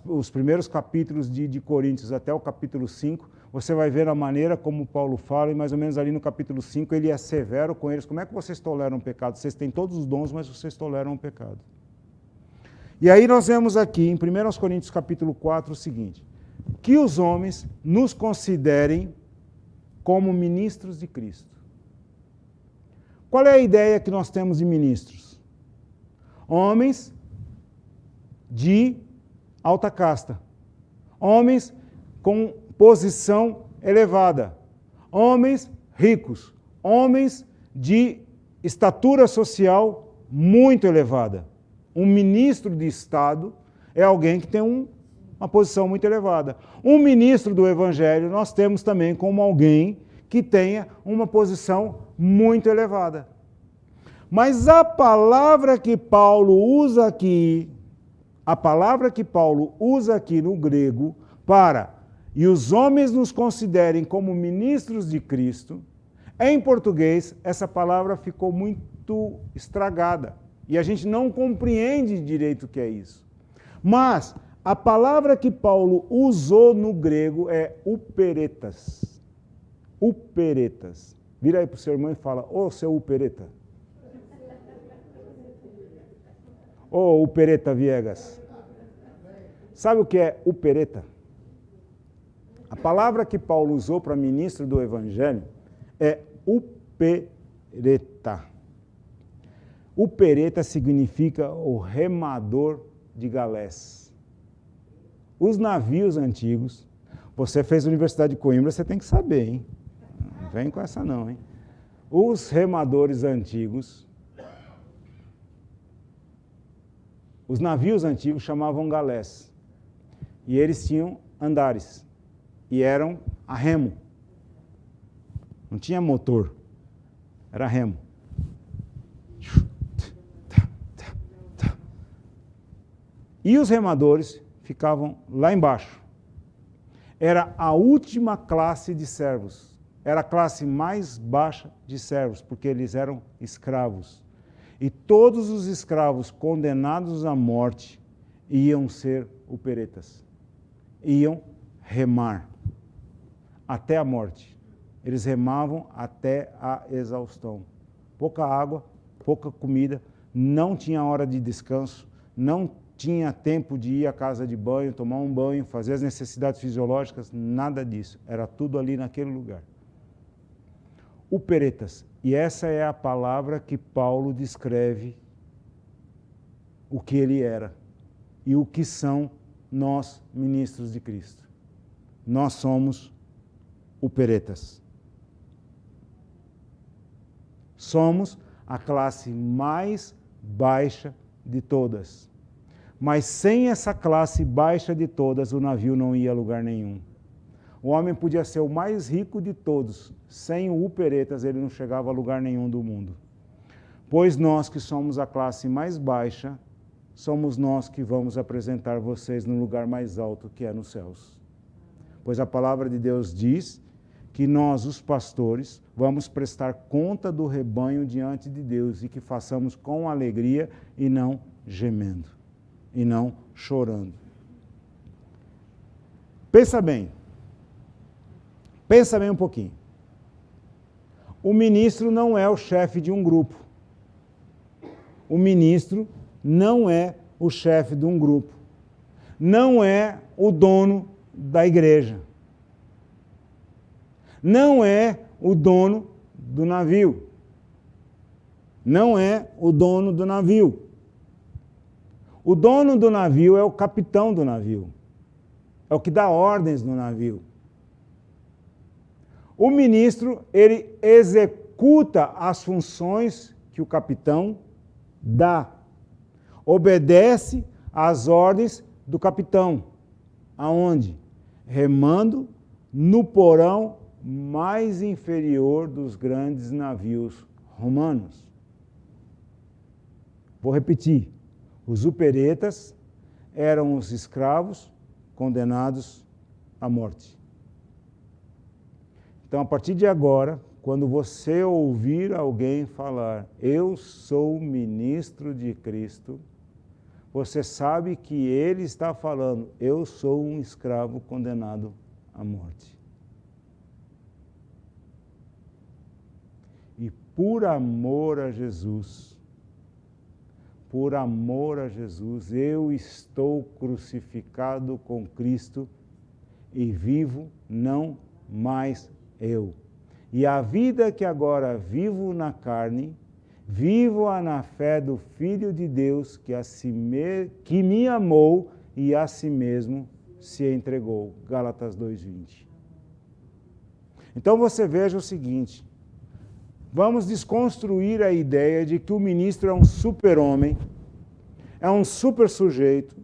os primeiros capítulos de Coríntios até o capítulo 5, você vai ver a maneira como Paulo fala, e mais ou menos ali no capítulo 5 ele é severo com eles. Como é que vocês toleram o pecado? Vocês têm todos os dons, mas vocês toleram o pecado. E aí nós vemos aqui, em 1 Coríntios capítulo 4, o seguinte, que os homens nos considerem como ministros de Cristo. Qual é a ideia que nós temos de ministros? Homens de alta casta, homens com posição elevada, homens ricos, homens de estatura social muito elevada. Um ministro de Estado é alguém que tem uma posição muito elevada. Um ministro do Evangelho nós temos também como alguém que tenha uma posição muito elevada. Mas a palavra que Paulo usa aqui no grego para e os homens nos considerem como ministros de Cristo, em português essa palavra ficou muito estragada. E a gente não compreende direito o que é isso. Mas A palavra que Paulo usou no grego é uperetas. Uperetas. Vira aí para o seu irmão e fala, ô seu upereta. Ô upereta Viegas. Sabe o que é upereta? A palavra que Paulo usou para ministro do Evangelho é upereta. Upereta significa o remador de galés. Os navios antigos, você fez a Universidade de Coimbra, você tem que saber, hein? Não vem com essa não, hein? Os remadores antigos, os navios antigos chamavam galés. E eles tinham andares. E eram a remo. Não tinha motor. Era remo. E os remadores ficavam lá embaixo. Era a última classe de servos. Era a classe mais baixa de servos, porque eles eram escravos. E todos os escravos condenados à morte iam ser uperetas. Iam remar até a morte. Eles remavam até a exaustão. Pouca água, pouca comida, não tinha hora de descanso, não tinha tempo de ir à casa de banho, tomar um banho, fazer as necessidades fisiológicas, nada disso. Era tudo ali naquele lugar. Uperetas. E essa é a palavra que Paulo descreve o que ele era e o que são nós, ministros de Cristo. Nós somos uperetas. Somos a classe mais baixa de todas. Mas sem essa classe baixa de todas, o navio não ia a lugar nenhum. O homem podia ser o mais rico de todos. Sem o uperetas, ele não chegava a lugar nenhum do mundo. Pois nós que somos a classe mais baixa, somos nós que vamos apresentar vocês no lugar mais alto, que é nos céus. Pois a palavra de Deus diz que nós, os pastores, vamos prestar conta do rebanho diante de Deus e que façamos com alegria e não gemendo, e não chorando. Pensa bem um pouquinho. O ministro não é o chefe de um grupo. O ministro não é o chefe de um grupo. Não é o dono da igreja. Não é o dono do navio. Não é o dono do navio. O dono do navio é o capitão do navio. É o que dá ordens no navio. O ministro, ele executa as funções que o capitão dá. Obedece às ordens do capitão. Aonde? Remando no porão mais inferior dos grandes navios romanos. Vou repetir. Os uperetas eram os escravos condenados à morte. Então, a partir de agora, quando você ouvir alguém falar, eu sou ministro de Cristo, você sabe que ele está falando, eu sou um escravo condenado à morte. E por amor a Jesus, eu estou crucificado com Cristo e vivo não mais eu. E a vida que agora vivo na carne, vivo-a na fé do Filho de Deus que me amou e a si mesmo se entregou. Gálatas 2:20. Então você veja o seguinte, vamos desconstruir a ideia de que o ministro é um super-homem, é um super-sujeito,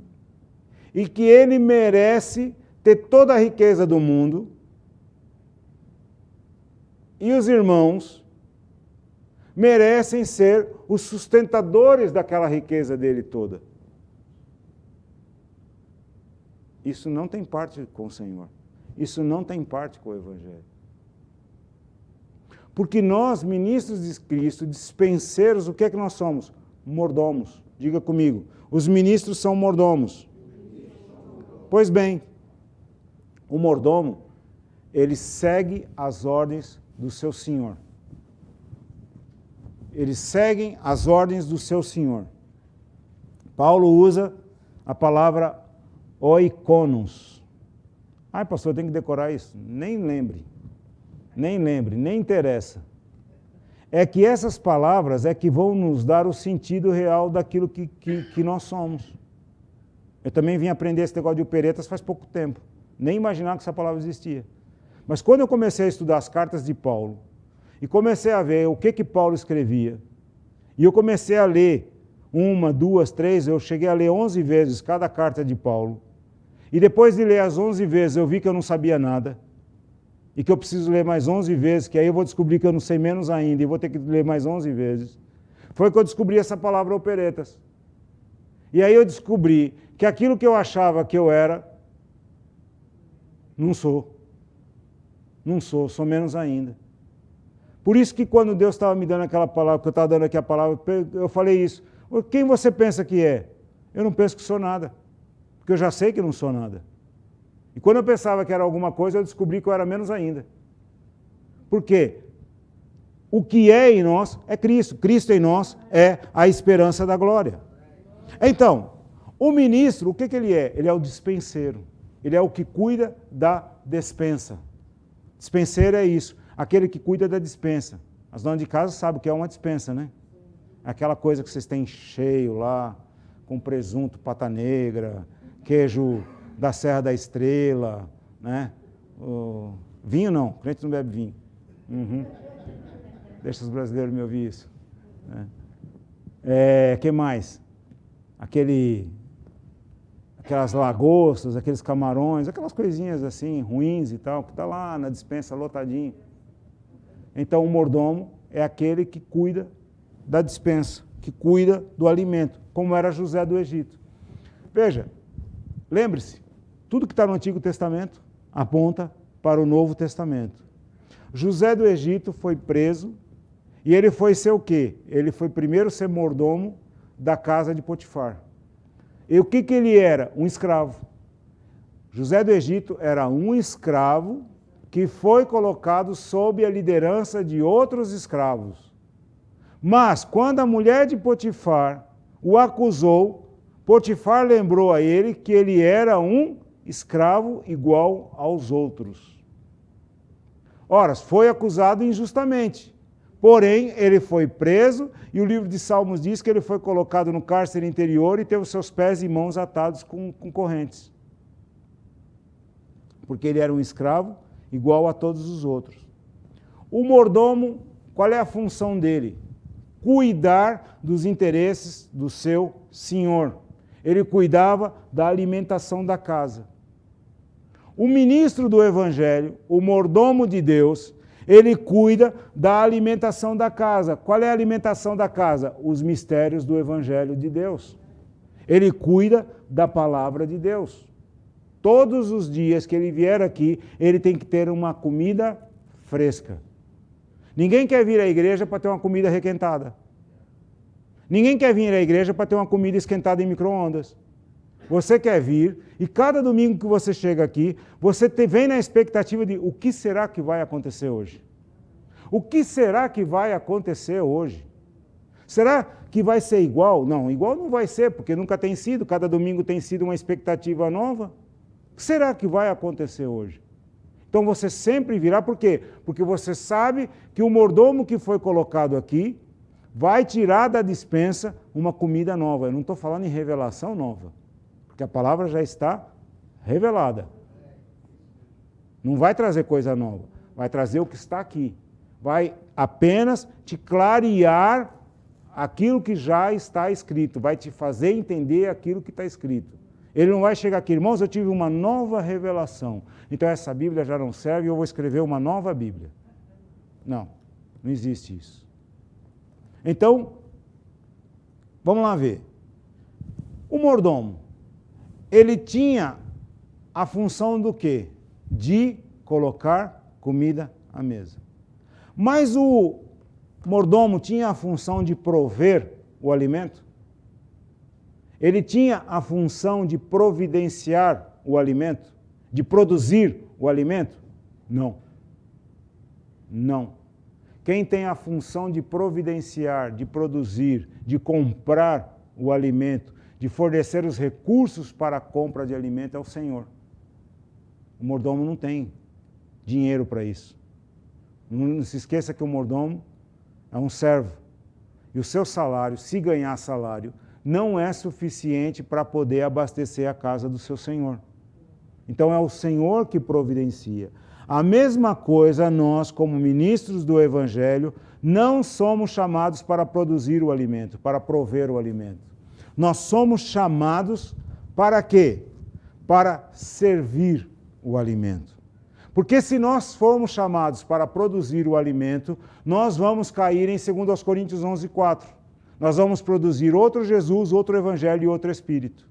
e que ele merece ter toda a riqueza do mundo, e os irmãos merecem ser os sustentadores daquela riqueza dele toda. Isso não tem parte com o Senhor. Isso não tem parte com o Evangelho. Porque nós, ministros de Cristo, dispenseiros, o que é que nós somos? Mordomos. Diga comigo. Os ministros são mordomos. Pois bem, o mordomo, ele segue as ordens do seu senhor. Eles seguem as ordens do seu senhor. Paulo usa a palavra oikonos. Ai, pastor, tem que decorar isso. Nem lembre, nem interessa. É que essas palavras é que vão nos dar o sentido real daquilo que nós somos. Eu também vim aprender esse negócio de operetas faz pouco tempo. Nem imaginava que essa palavra existia. Mas quando eu comecei a estudar as cartas de Paulo, e comecei a ver o que Paulo escrevia, e eu comecei a ler 1, 2, 3, eu cheguei a ler 11 vezes cada carta de Paulo, e depois de ler as 11 vezes eu vi que eu não sabia nada, e que eu preciso ler mais 11 vezes, que aí eu vou descobrir que eu não sei menos ainda, e vou ter que ler mais 11 vezes. Foi que eu descobri essa palavra operetas. E aí eu descobri que aquilo que eu achava que eu era, não sou. Não sou menos ainda. Por isso que quando Deus estava me dando aquela palavra, que eu estava dando aqui a palavra, eu falei isso. Quem você pensa que é? Eu não penso que sou nada. Porque eu já sei que não sou nada. E quando eu pensava que era alguma coisa, eu descobri que eu era menos ainda. Por quê? O que é em nós é Cristo. Cristo em nós é a esperança da glória. Então, o ministro, o que ele é? Ele é o dispenseiro. Ele é o que cuida da despensa. Dispenseiro é isso, aquele que cuida da despensa. As donas de casa sabem o que é uma despensa, né? Aquela coisa que vocês têm cheio lá, com presunto, pata negra, queijo da Serra da Estrela, né? Vinho não, crente não bebe vinho. Uhum. Deixa os brasileiros me ouvir isso. Que mais? Aquelas lagostas, aqueles camarões, aquelas coisinhas assim, ruins e tal, que está lá na despensa lotadinho. Então o mordomo é aquele que cuida da despensa, que cuida do alimento, como era José do Egito. Veja, lembre-se, tudo que está no Antigo Testamento aponta para o Novo Testamento. José do Egito foi preso e ele foi ser o quê? Ele foi primeiro ser mordomo da casa de Potifar. E o que ele era? Um escravo. José do Egito era um escravo que foi colocado sob a liderança de outros escravos. Mas, quando a mulher de Potifar o acusou, Potifar lembrou a ele que ele era um escravo igual aos outros. Ora, foi acusado injustamente. Porém, ele foi preso e o livro de Salmos diz que ele foi colocado no cárcere interior e teve os seus pés e mãos atados com correntes. Porque ele era um escravo igual a todos os outros. O mordomo, qual é a função dele? Cuidar dos interesses do seu senhor. Ele cuidava da alimentação da casa. O ministro do evangelho, o mordomo de Deus, ele cuida da alimentação da casa. Qual é a alimentação da casa? Os mistérios do Evangelho de Deus. Ele cuida da palavra de Deus. Todos os dias que ele vier aqui, ele tem que ter uma comida fresca. Ninguém quer vir à igreja para ter uma comida requentada. Ninguém quer vir à igreja para ter uma comida esquentada em micro-ondas. Você quer vir, e cada domingo que você chega aqui, você vem na expectativa de o que será que vai acontecer hoje? O que será que vai acontecer hoje? Será que vai ser igual? Não, igual não vai ser, porque nunca tem sido, cada domingo tem sido uma expectativa nova. O que será que vai acontecer hoje? Então você sempre virá, por quê? Porque você sabe que o mordomo que foi colocado aqui vai tirar da despensa uma comida nova. Eu não estou falando em revelação nova. Porque a palavra já está revelada. Não vai trazer coisa nova, vai trazer o que está aqui. Vai apenas te clarear aquilo que já está escrito, vai te fazer entender aquilo que está escrito. Ele não vai chegar aqui, irmãos, eu tive uma nova revelação, então essa Bíblia já não serve, eu vou escrever uma nova Bíblia. Não, não existe isso. Então, vamos lá ver. O mordomo, ele tinha a função do quê? De colocar comida à mesa. Mas o mordomo tinha a função de prover o alimento? Ele tinha a função de providenciar o alimento? De produzir o alimento? Não. Não. Quem tem a função de providenciar, de produzir, de comprar o alimento, de fornecer os recursos para a compra de alimento é o Senhor. O mordomo não tem dinheiro para isso. Não se esqueça que o mordomo é um servo. E o seu salário, se ganhar salário, não é suficiente para poder abastecer a casa do seu Senhor. Então é o Senhor que providencia. A mesma coisa nós, como ministros do Evangelho, não somos chamados para produzir o alimento, para prover o alimento. Nós somos chamados para quê? Para servir o alimento. Porque se nós formos chamados para produzir o alimento, nós vamos cair em 2 Coríntios 11:4. Nós vamos produzir outro Jesus, outro Evangelho e outro Espírito.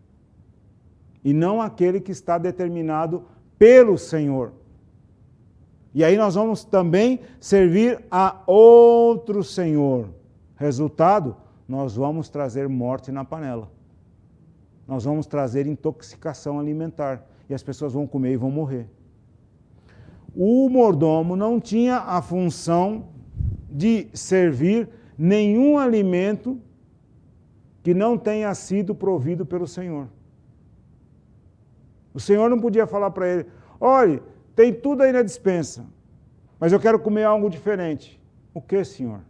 E não aquele que está determinado pelo Senhor. E aí nós vamos também servir a outro Senhor. Resultado, nós vamos trazer morte na panela. Nós vamos trazer intoxicação alimentar. E as pessoas vão comer e vão morrer. O mordomo não tinha a função de servir nenhum alimento que não tenha sido provido pelo Senhor. O Senhor não podia falar para ele, olha, tem tudo aí na despensa, mas eu quero comer algo diferente. O que, Senhor?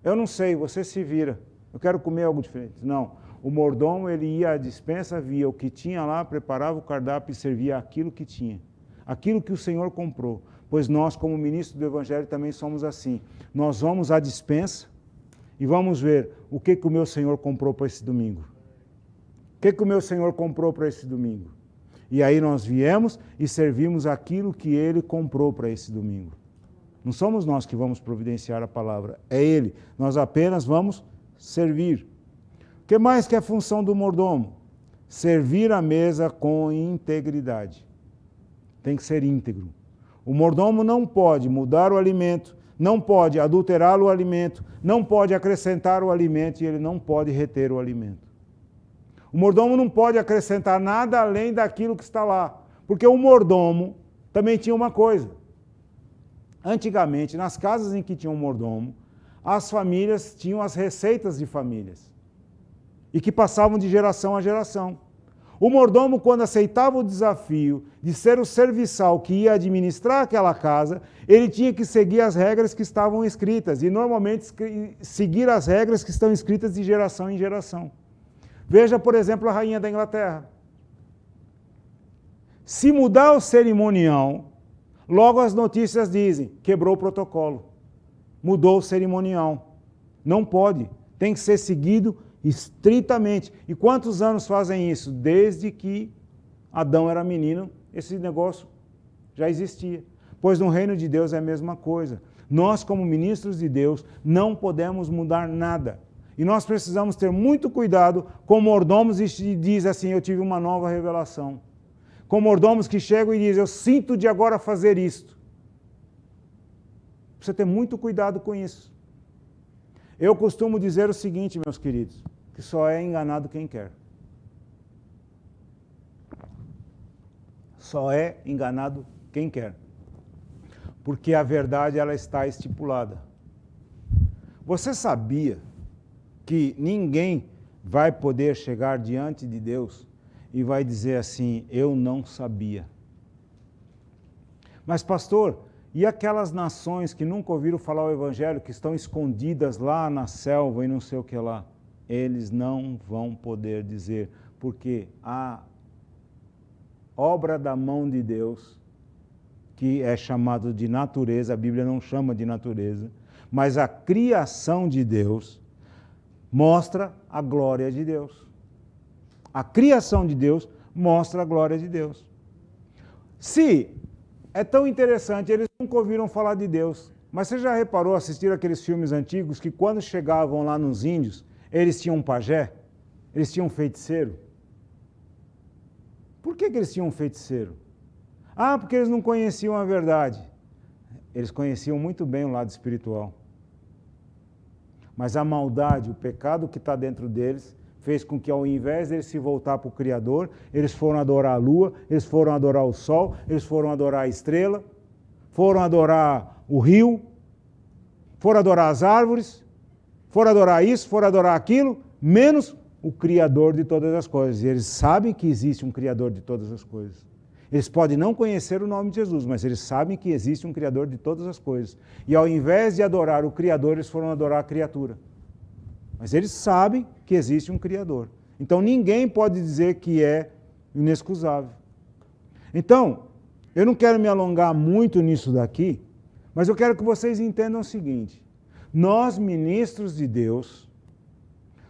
Eu não sei, você se vira. Eu quero comer algo diferente. Não, o mordomo ele ia à despensa, via o que tinha lá, preparava o cardápio e servia aquilo que tinha. Aquilo que o Senhor comprou. Pois nós, como ministros do Evangelho, também somos assim. Nós vamos à despensa e vamos ver o que o meu Senhor comprou para esse domingo. O que o meu Senhor comprou para esse domingo. E aí nós viemos e servimos aquilo que Ele comprou para esse domingo. Não somos nós que vamos providenciar a palavra, é Ele. Nós apenas vamos servir. O que mais que é a função do mordomo? Servir a mesa com integridade. Tem que ser íntegro. O mordomo não pode mudar o alimento, não pode adulterar o alimento, não pode acrescentar o alimento e ele não pode reter o alimento. O mordomo não pode acrescentar nada além daquilo que está lá, porque o mordomo também tinha uma coisa. Antigamente, nas casas em que tinha um mordomo, as famílias tinham as receitas de famílias e que passavam de geração a geração. O mordomo, quando aceitava o desafio de ser o serviçal que ia administrar aquela casa, ele tinha que seguir as regras que estavam escritas, e normalmente seguir as regras que estão escritas de geração em geração. Veja, por exemplo, a rainha da Inglaterra. Se mudar o cerimonial, logo as notícias dizem, quebrou o protocolo, mudou o cerimonial. Não pode, tem que ser seguido estritamente. E quantos anos fazem isso? Desde que Adão era menino, esse negócio já existia. Pois no reino de Deus é a mesma coisa. Nós, como ministros de Deus, não podemos mudar nada. E nós precisamos ter muito cuidado com mordomos e diz assim, eu tive uma nova revelação. Com mordomos que chegam e dizem, eu sinto de agora fazer isto. Precisa ter muito cuidado com isso. Eu costumo dizer o seguinte, meus queridos, que só é enganado quem quer. Só é enganado quem quer. Porque a verdade ela está estipulada. Você sabia que ninguém vai poder chegar diante de Deus e vai dizer assim, eu não sabia. Mas pastor, e aquelas nações que nunca ouviram falar o Evangelho, que estão escondidas lá na selva e não sei o que lá? Eles não vão poder dizer, porque a obra da mão de Deus, que é chamado de natureza, a Bíblia não chama de natureza, mas a criação de Deus mostra a glória de Deus. A criação de Deus mostra a glória de Deus. Se é tão interessante, eles nunca ouviram falar de Deus, mas você já reparou, assistir aqueles filmes antigos, que quando chegavam lá nos índios, eles tinham um pajé? Eles tinham um feiticeiro? Por que eles tinham um feiticeiro? Ah, porque eles não conheciam a verdade. Eles conheciam muito bem o lado espiritual. Mas a maldade, o pecado que está dentro deles, fez com que, ao invés de eles se voltar para o Criador, eles foram adorar a lua, eles foram adorar o sol, eles foram adorar a estrela, foram adorar o rio, foram adorar as árvores, foram adorar isso, foram adorar aquilo, menos o Criador de todas as coisas. E eles sabem que existe um Criador de todas as coisas. Eles podem não conhecer o nome de Jesus, mas eles sabem que existe um Criador de todas as coisas. E ao invés de adorar o Criador, eles foram adorar a criatura. Mas eles sabem que existe um Criador. Então ninguém pode dizer que é inexcusável. Então, eu não quero me alongar muito nisso daqui, mas eu quero que vocês entendam o seguinte: nós, ministros de Deus,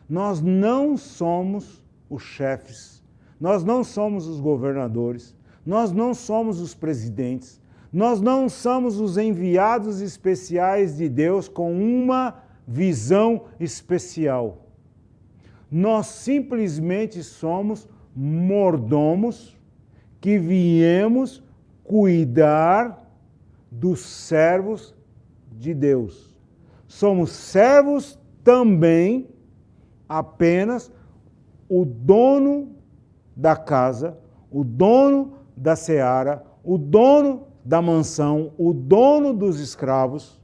nós não somos os chefes, nós não somos os governadores, nós não somos os presidentes, nós não somos os enviados especiais de Deus com uma visão especial. Nós simplesmente somos mordomos que viemos cuidar dos servos de Deus. Somos servos também, apenas o dono da casa, o dono da seara, o dono da mansão, o dono dos escravos,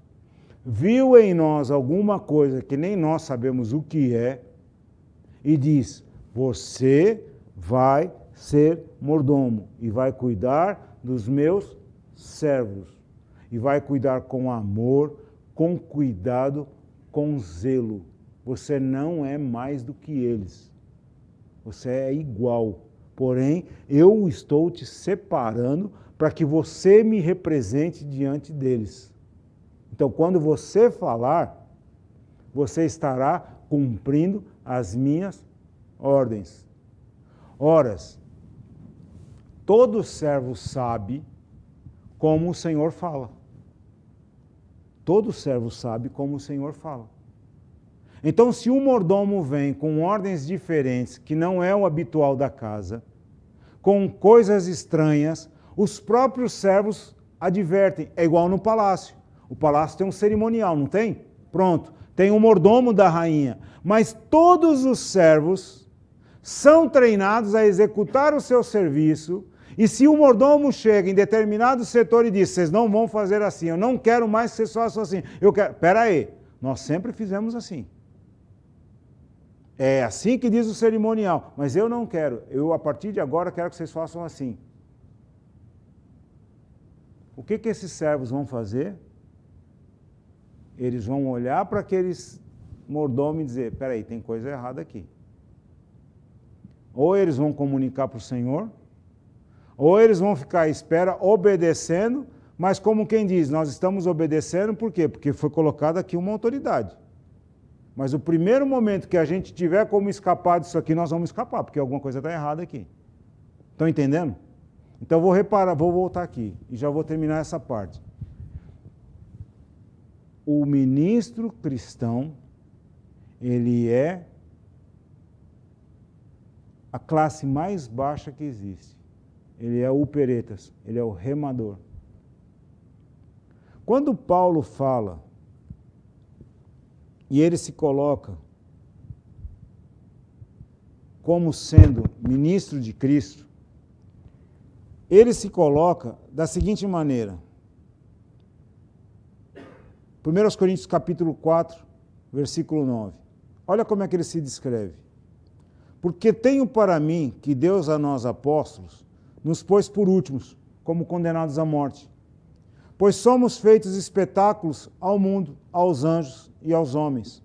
viu em nós alguma coisa que nem nós sabemos o que é e diz: você vai ser mordomo e vai cuidar dos meus servos e vai cuidar com amor, com cuidado, com zelo. Você não é mais do que eles. Você é igual. Porém, eu estou te separando para que você me represente diante deles. Então, quando você falar, você estará cumprindo as minhas ordens. Ora, todo servo sabe como o Senhor fala. Todo servo sabe como o Senhor fala. Então, se um mordomo vem com ordens diferentes, que não é o habitual da casa, com coisas estranhas, os próprios servos advertem. É igual no palácio. O palácio tem um cerimonial, não tem? Pronto. Tem um mordomo da rainha. Mas todos os servos são treinados a executar o seu serviço. E se o mordomo chega em determinado setor e diz: vocês não vão fazer assim, eu não quero mais que vocês façam assim. Eu quero. Espera aí, nós sempre fizemos assim. É assim que diz o cerimonial, mas eu não quero. Eu, a partir de agora, quero que vocês façam assim. O que esses servos vão fazer? Eles vão olhar para aqueles mordomos e dizer: espera aí, tem coisa errada aqui. Ou eles vão comunicar para o Senhor, ou eles vão ficar à espera, obedecendo, mas como quem diz, nós estamos obedecendo, por quê? Porque foi colocada aqui uma autoridade. Mas o primeiro momento que a gente tiver como escapar disso aqui, nós vamos escapar, porque alguma coisa está errada aqui. Estão entendendo? Então vou voltar aqui e já vou terminar essa parte. O ministro cristão, ele é a classe mais baixa que existe. Ele é o uperetas, ele é o remador. Quando Paulo fala e ele se coloca como sendo ministro de Cristo, ele se coloca da seguinte maneira. 1 Coríntios capítulo 4, versículo 9. Olha como é que ele se descreve. Porque tenho para mim que Deus a nós apóstolos nos pôs por últimos, como condenados à morte. Pois somos feitos espetáculos ao mundo, aos anjos e aos homens.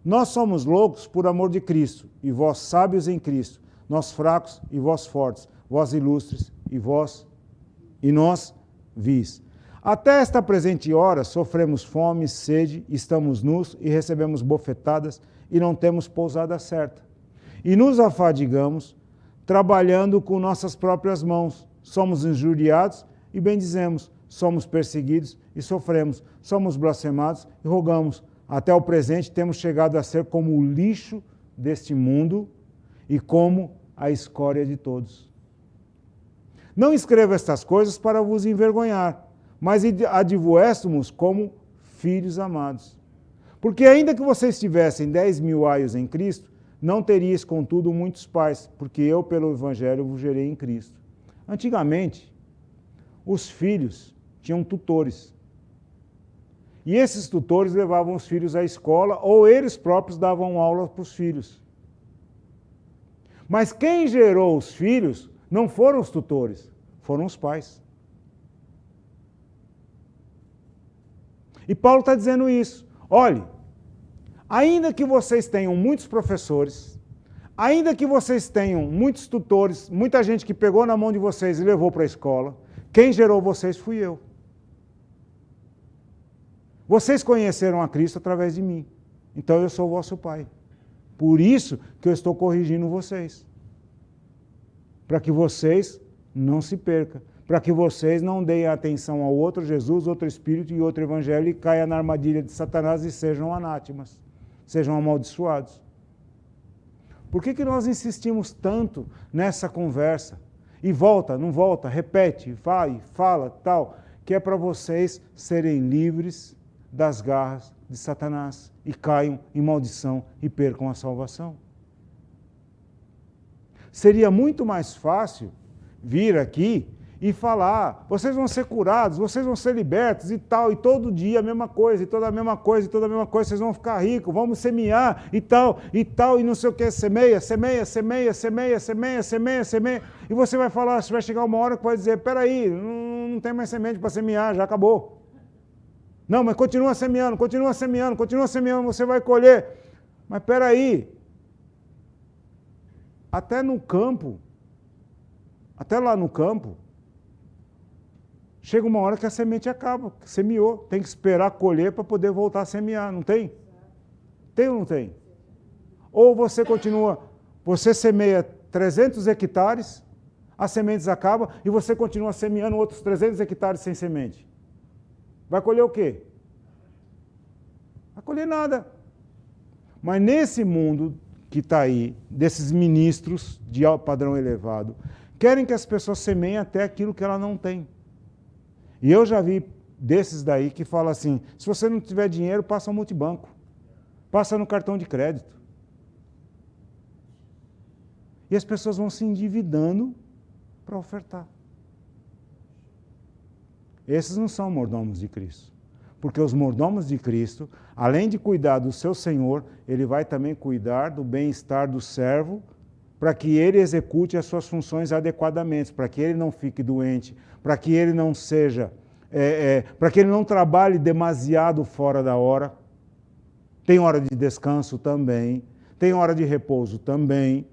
Nós somos loucos por amor de Cristo, e vós sábios em Cristo, nós fracos e vós fortes, vós ilustres e nós vis. Até esta presente hora sofremos fome, sede, estamos nus e recebemos bofetadas e não temos pousada certa. E nos afadigamos, trabalhando com nossas próprias mãos. Somos injuriados e bendizemos. Somos perseguidos e sofremos. Somos blasfemados e rogamos. Até o presente temos chegado a ser como o lixo deste mundo e como a escória de todos. Não escrevo estas coisas para vos envergonhar, mas advoéssemos como filhos amados. Porque ainda que vocês tivessem 10.000 aios em Cristo, Não teríeis, contudo, muitos pais, porque eu, pelo Evangelho, vos gerei em Cristo. Antigamente, os filhos tinham tutores. E esses tutores levavam os filhos à escola, ou eles próprios davam aula para os filhos. Mas quem gerou os filhos não foram os tutores, foram os pais. E Paulo está dizendo isso. Olhe, ainda que vocês tenham muitos professores, ainda que vocês tenham muitos tutores, muita gente que pegou na mão de vocês e levou para a escola, quem gerou vocês fui eu. Vocês conheceram a Cristo através de mim. Então eu sou o vosso pai. Por isso que eu estou corrigindo vocês. Para que vocês não se percam. Para que vocês não deem atenção ao outro Jesus, outro Espírito e outro Evangelho e caiam na armadilha de Satanás e sejam anátemas. Sejam amaldiçoados. Por que nós insistimos tanto nessa conversa? E volta, não volta, repete, vai, fala, tal, que é para vocês serem livres das garras de Satanás e caiam em maldição e percam a salvação. Seria muito mais fácil vir aqui e falar, vocês vão ser curados, vocês vão ser libertos e tal, e todo dia a mesma coisa, e toda a mesma coisa, e toda a mesma coisa, vocês vão ficar ricos, vamos semear e tal, e não sei o que, semeia, semeia, semeia, semeia, semeia, semeia, semeia, e você vai falar, você vai chegar uma hora que vai dizer, peraí, não tem mais semente para semear, já acabou. Não, mas continua semeando, continua semeando, continua semeando, você vai colher. Mas espera aí, até no campo, até lá no campo, chega uma hora que a semente acaba, semeou, tem que esperar colher para poder voltar a semear, não tem? Tem ou não tem? Ou você continua, você semeia 300 hectares, as sementes acabam e você continua semeando outros 300 hectares sem semente. Vai colher o quê? Vai colher nada. Mas nesse mundo que está aí, desses ministros de padrão elevado, querem que as pessoas semeiem até aquilo que ela não tem. E eu já vi desses daí que falam assim, se você não tiver dinheiro, passa no multibanco. Passa no cartão de crédito. E as pessoas vão se endividando para ofertar. Esses não são mordomos de Cristo. Porque os mordomos de Cristo, além de cuidar do seu Senhor, ele vai também cuidar do bem-estar do servo, para que ele execute as suas funções adequadamente, para que ele não fique doente, para que ele não seja, para que ele não trabalhe demasiado fora da hora. Tem hora de descanso também, tem hora de repouso também.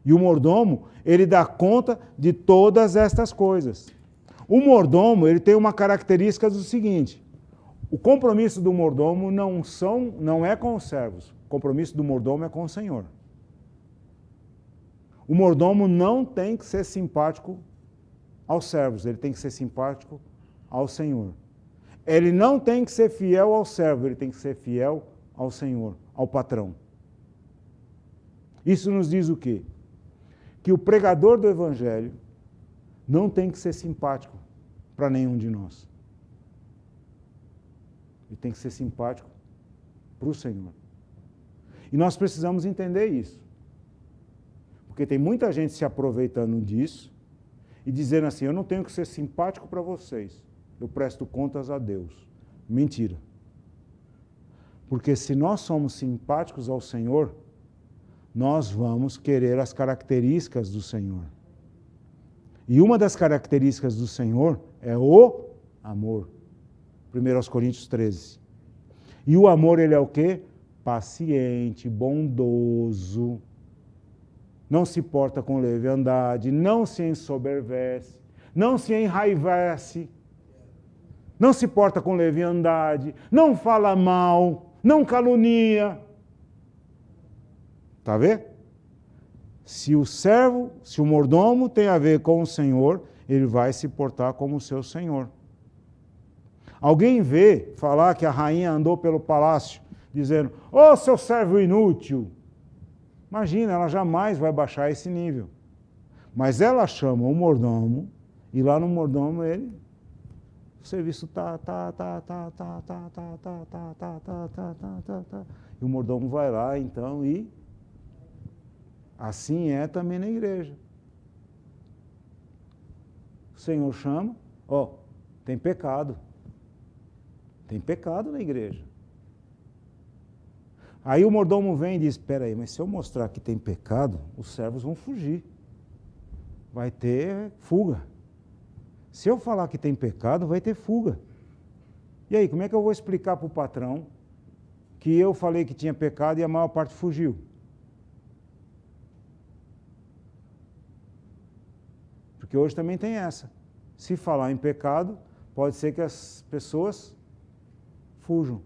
E o mordomo, ele dá conta de todas estas coisas. O mordomo, ele tem uma característica do seguinte, o compromisso do mordomo não é com os servos, o compromisso do mordomo é com o Senhor. O mordomo não tem que ser simpático aos servos, ele tem que ser simpático ao Senhor. Ele não tem que ser fiel ao servo, ele tem que ser fiel ao Senhor, ao patrão. Isso nos diz o quê? Que o pregador do Evangelho não tem que ser simpático para nenhum de nós. Ele tem que ser simpático para o Senhor. E nós precisamos entender isso. Porque tem muita gente se aproveitando disso e dizendo assim, eu não tenho que ser simpático para vocês, eu presto contas a Deus. Mentira. Porque se nós somos simpáticos ao Senhor, nós vamos querer as características do Senhor. E uma das características do Senhor é o amor. 1 Coríntios 13. E o amor, ele é o quê? Paciente, bondoso, não se porta com leviandade, não se ensoberbece, não se enraivece, não se porta com leviandade, não fala mal, não calunia. Está vendo? Se o servo, se o mordomo tem a ver com o Senhor, ele vai se portar como o seu Senhor. Alguém vê falar que a rainha andou pelo palácio dizendo, ô seu servo inútil. Imagina, ela jamais vai baixar esse nível. Mas ela chama o mordomo, e lá no mordomo ele O serviço tá. E o mordomo vai lá, então, e assim é também na igreja. O Senhor chama, tem pecado. Tem pecado na igreja. Aí o mordomo vem e diz, espera aí, mas se eu mostrar que tem pecado, os servos vão fugir. Vai ter fuga. Se eu falar que tem pecado, vai ter fuga. E aí, como é que eu vou explicar para o patrão que eu falei que tinha pecado e a maior parte fugiu? Porque hoje também tem essa. Se falar em pecado, pode ser que as pessoas fujam.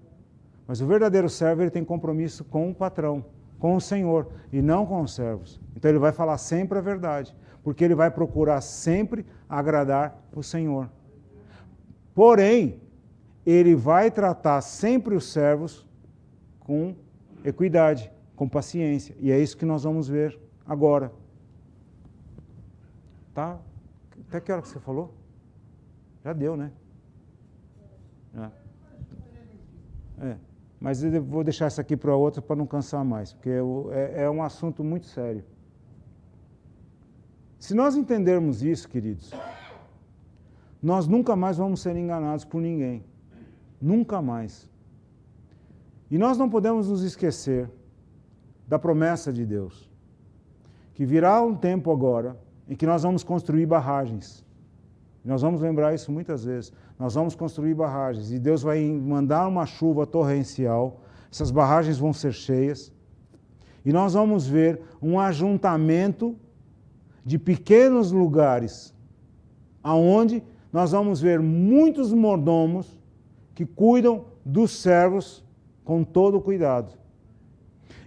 Mas o verdadeiro servo, ele tem compromisso com o patrão, com o Senhor, e não com os servos. Então ele vai falar sempre a verdade, porque ele vai procurar sempre agradar o Senhor. Porém, ele vai tratar sempre os servos com equidade, com paciência. E é isso que nós vamos ver agora. Tá? Até que hora que você falou? Já deu, né? Mas eu vou deixar isso aqui para outra para não cansar mais, porque é um assunto muito sério. Se nós entendermos isso, queridos, nós nunca mais vamos ser enganados por ninguém. Nunca mais. E nós não podemos nos esquecer da promessa de Deus, que virá um tempo agora em que nós vamos construir barragens. Nós vamos lembrar isso muitas vezes. Nós vamos construir barragens e Deus vai mandar uma chuva torrencial, essas barragens vão ser cheias e nós vamos ver um ajuntamento de pequenos lugares, aonde nós vamos ver muitos mordomos que cuidam dos servos com todo cuidado.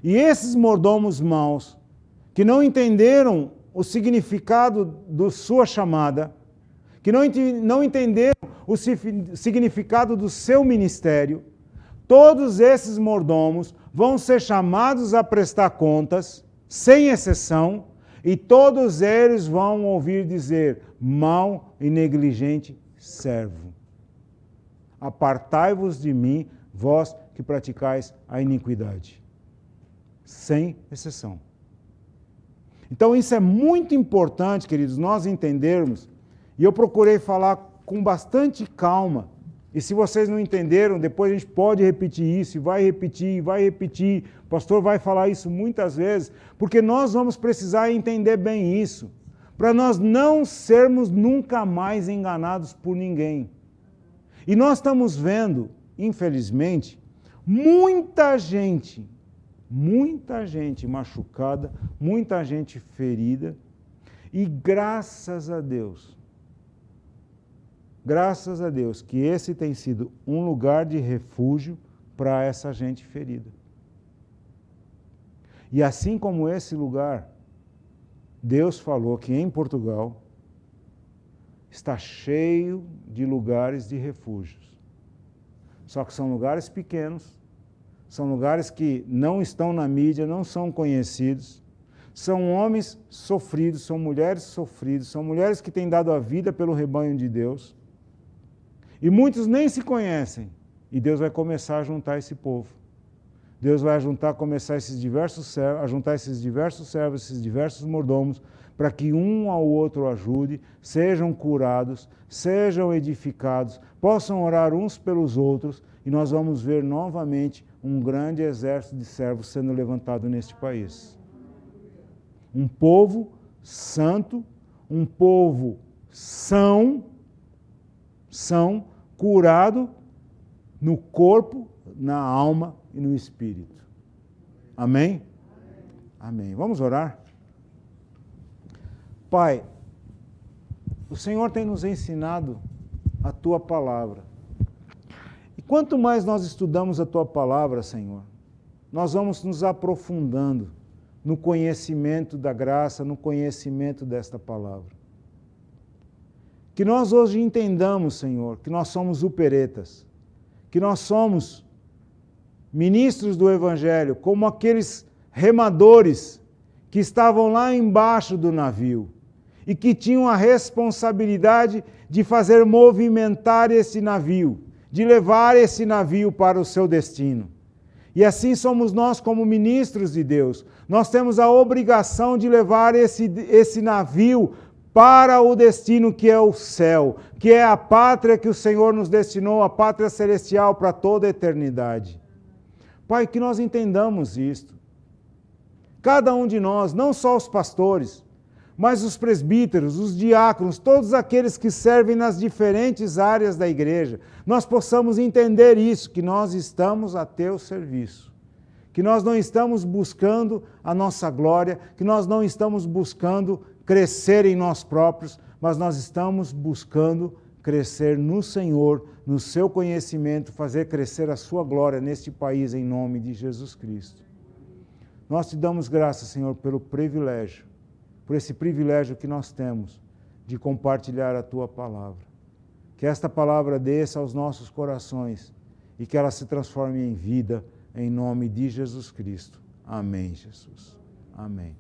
E esses mordomos maus, que não entenderam o significado da sua chamada, que não entenderam o significado do seu ministério, todos esses mordomos vão ser chamados a prestar contas, sem exceção, e todos eles vão ouvir dizer, mau e negligente servo. Apartai-vos de mim, vós que praticais a iniquidade. Sem exceção. Então isso é muito importante, queridos, nós entendermos, e eu procurei falar com bastante calma, e se vocês não entenderam, depois a gente pode repetir isso, e vai repetir, o pastor vai falar isso muitas vezes, porque nós vamos precisar entender bem isso, para nós não sermos nunca mais enganados por ninguém. E nós estamos vendo, infelizmente, muita gente machucada, muita gente ferida, e graças a Deus que esse tem sido um lugar de refúgio para essa gente ferida. E assim como esse lugar, Deus falou que em Portugal está cheio de lugares de refúgios. Só que são lugares pequenos, são lugares que não estão na mídia, não são conhecidos, são homens sofridos, são mulheres sofridas, são mulheres que têm dado a vida pelo rebanho de Deus. E muitos nem se conhecem. E Deus vai começar a juntar esse povo. Deus vai começar a juntar esses diversos servos, esses diversos mordomos, para que um ao outro ajude, sejam curados, sejam edificados, possam orar uns pelos outros, e nós vamos ver novamente um grande exército de servos sendo levantado neste país. Um povo santo, um povo são, curado no corpo, na alma e no espírito. Amém? Amém. Vamos orar? Pai, o Senhor tem nos ensinado a Tua palavra. E quanto mais nós estudamos a Tua palavra, Senhor, nós vamos nos aprofundando no conhecimento da graça, no conhecimento desta palavra. Que nós hoje entendamos, Senhor, que nós somos uperetas, que nós somos ministros do Evangelho, como aqueles remadores que estavam lá embaixo do navio e que tinham a responsabilidade de fazer movimentar esse navio, de levar esse navio para o seu destino. E assim somos nós como ministros de Deus. Nós temos a obrigação de levar esse navio para o destino que é o céu, que é a pátria que o Senhor nos destinou, a pátria celestial para toda a eternidade. Pai, que nós entendamos isto. Cada um de nós, não só os pastores, mas os presbíteros, os diáconos, todos aqueles que servem nas diferentes áreas da igreja, nós possamos entender isso, que nós estamos a teu serviço, que nós não estamos buscando a nossa glória, que nós não estamos buscando crescer em nós próprios, mas nós estamos buscando crescer no Senhor, no seu conhecimento, fazer crescer a sua glória neste país, em nome de Jesus Cristo. Nós te damos graças, Senhor, pelo privilégio, por esse privilégio que nós temos de compartilhar a tua palavra. Que esta palavra desça aos nossos corações e que ela se transforme em vida, em nome de Jesus Cristo. Amém, Jesus. Amém.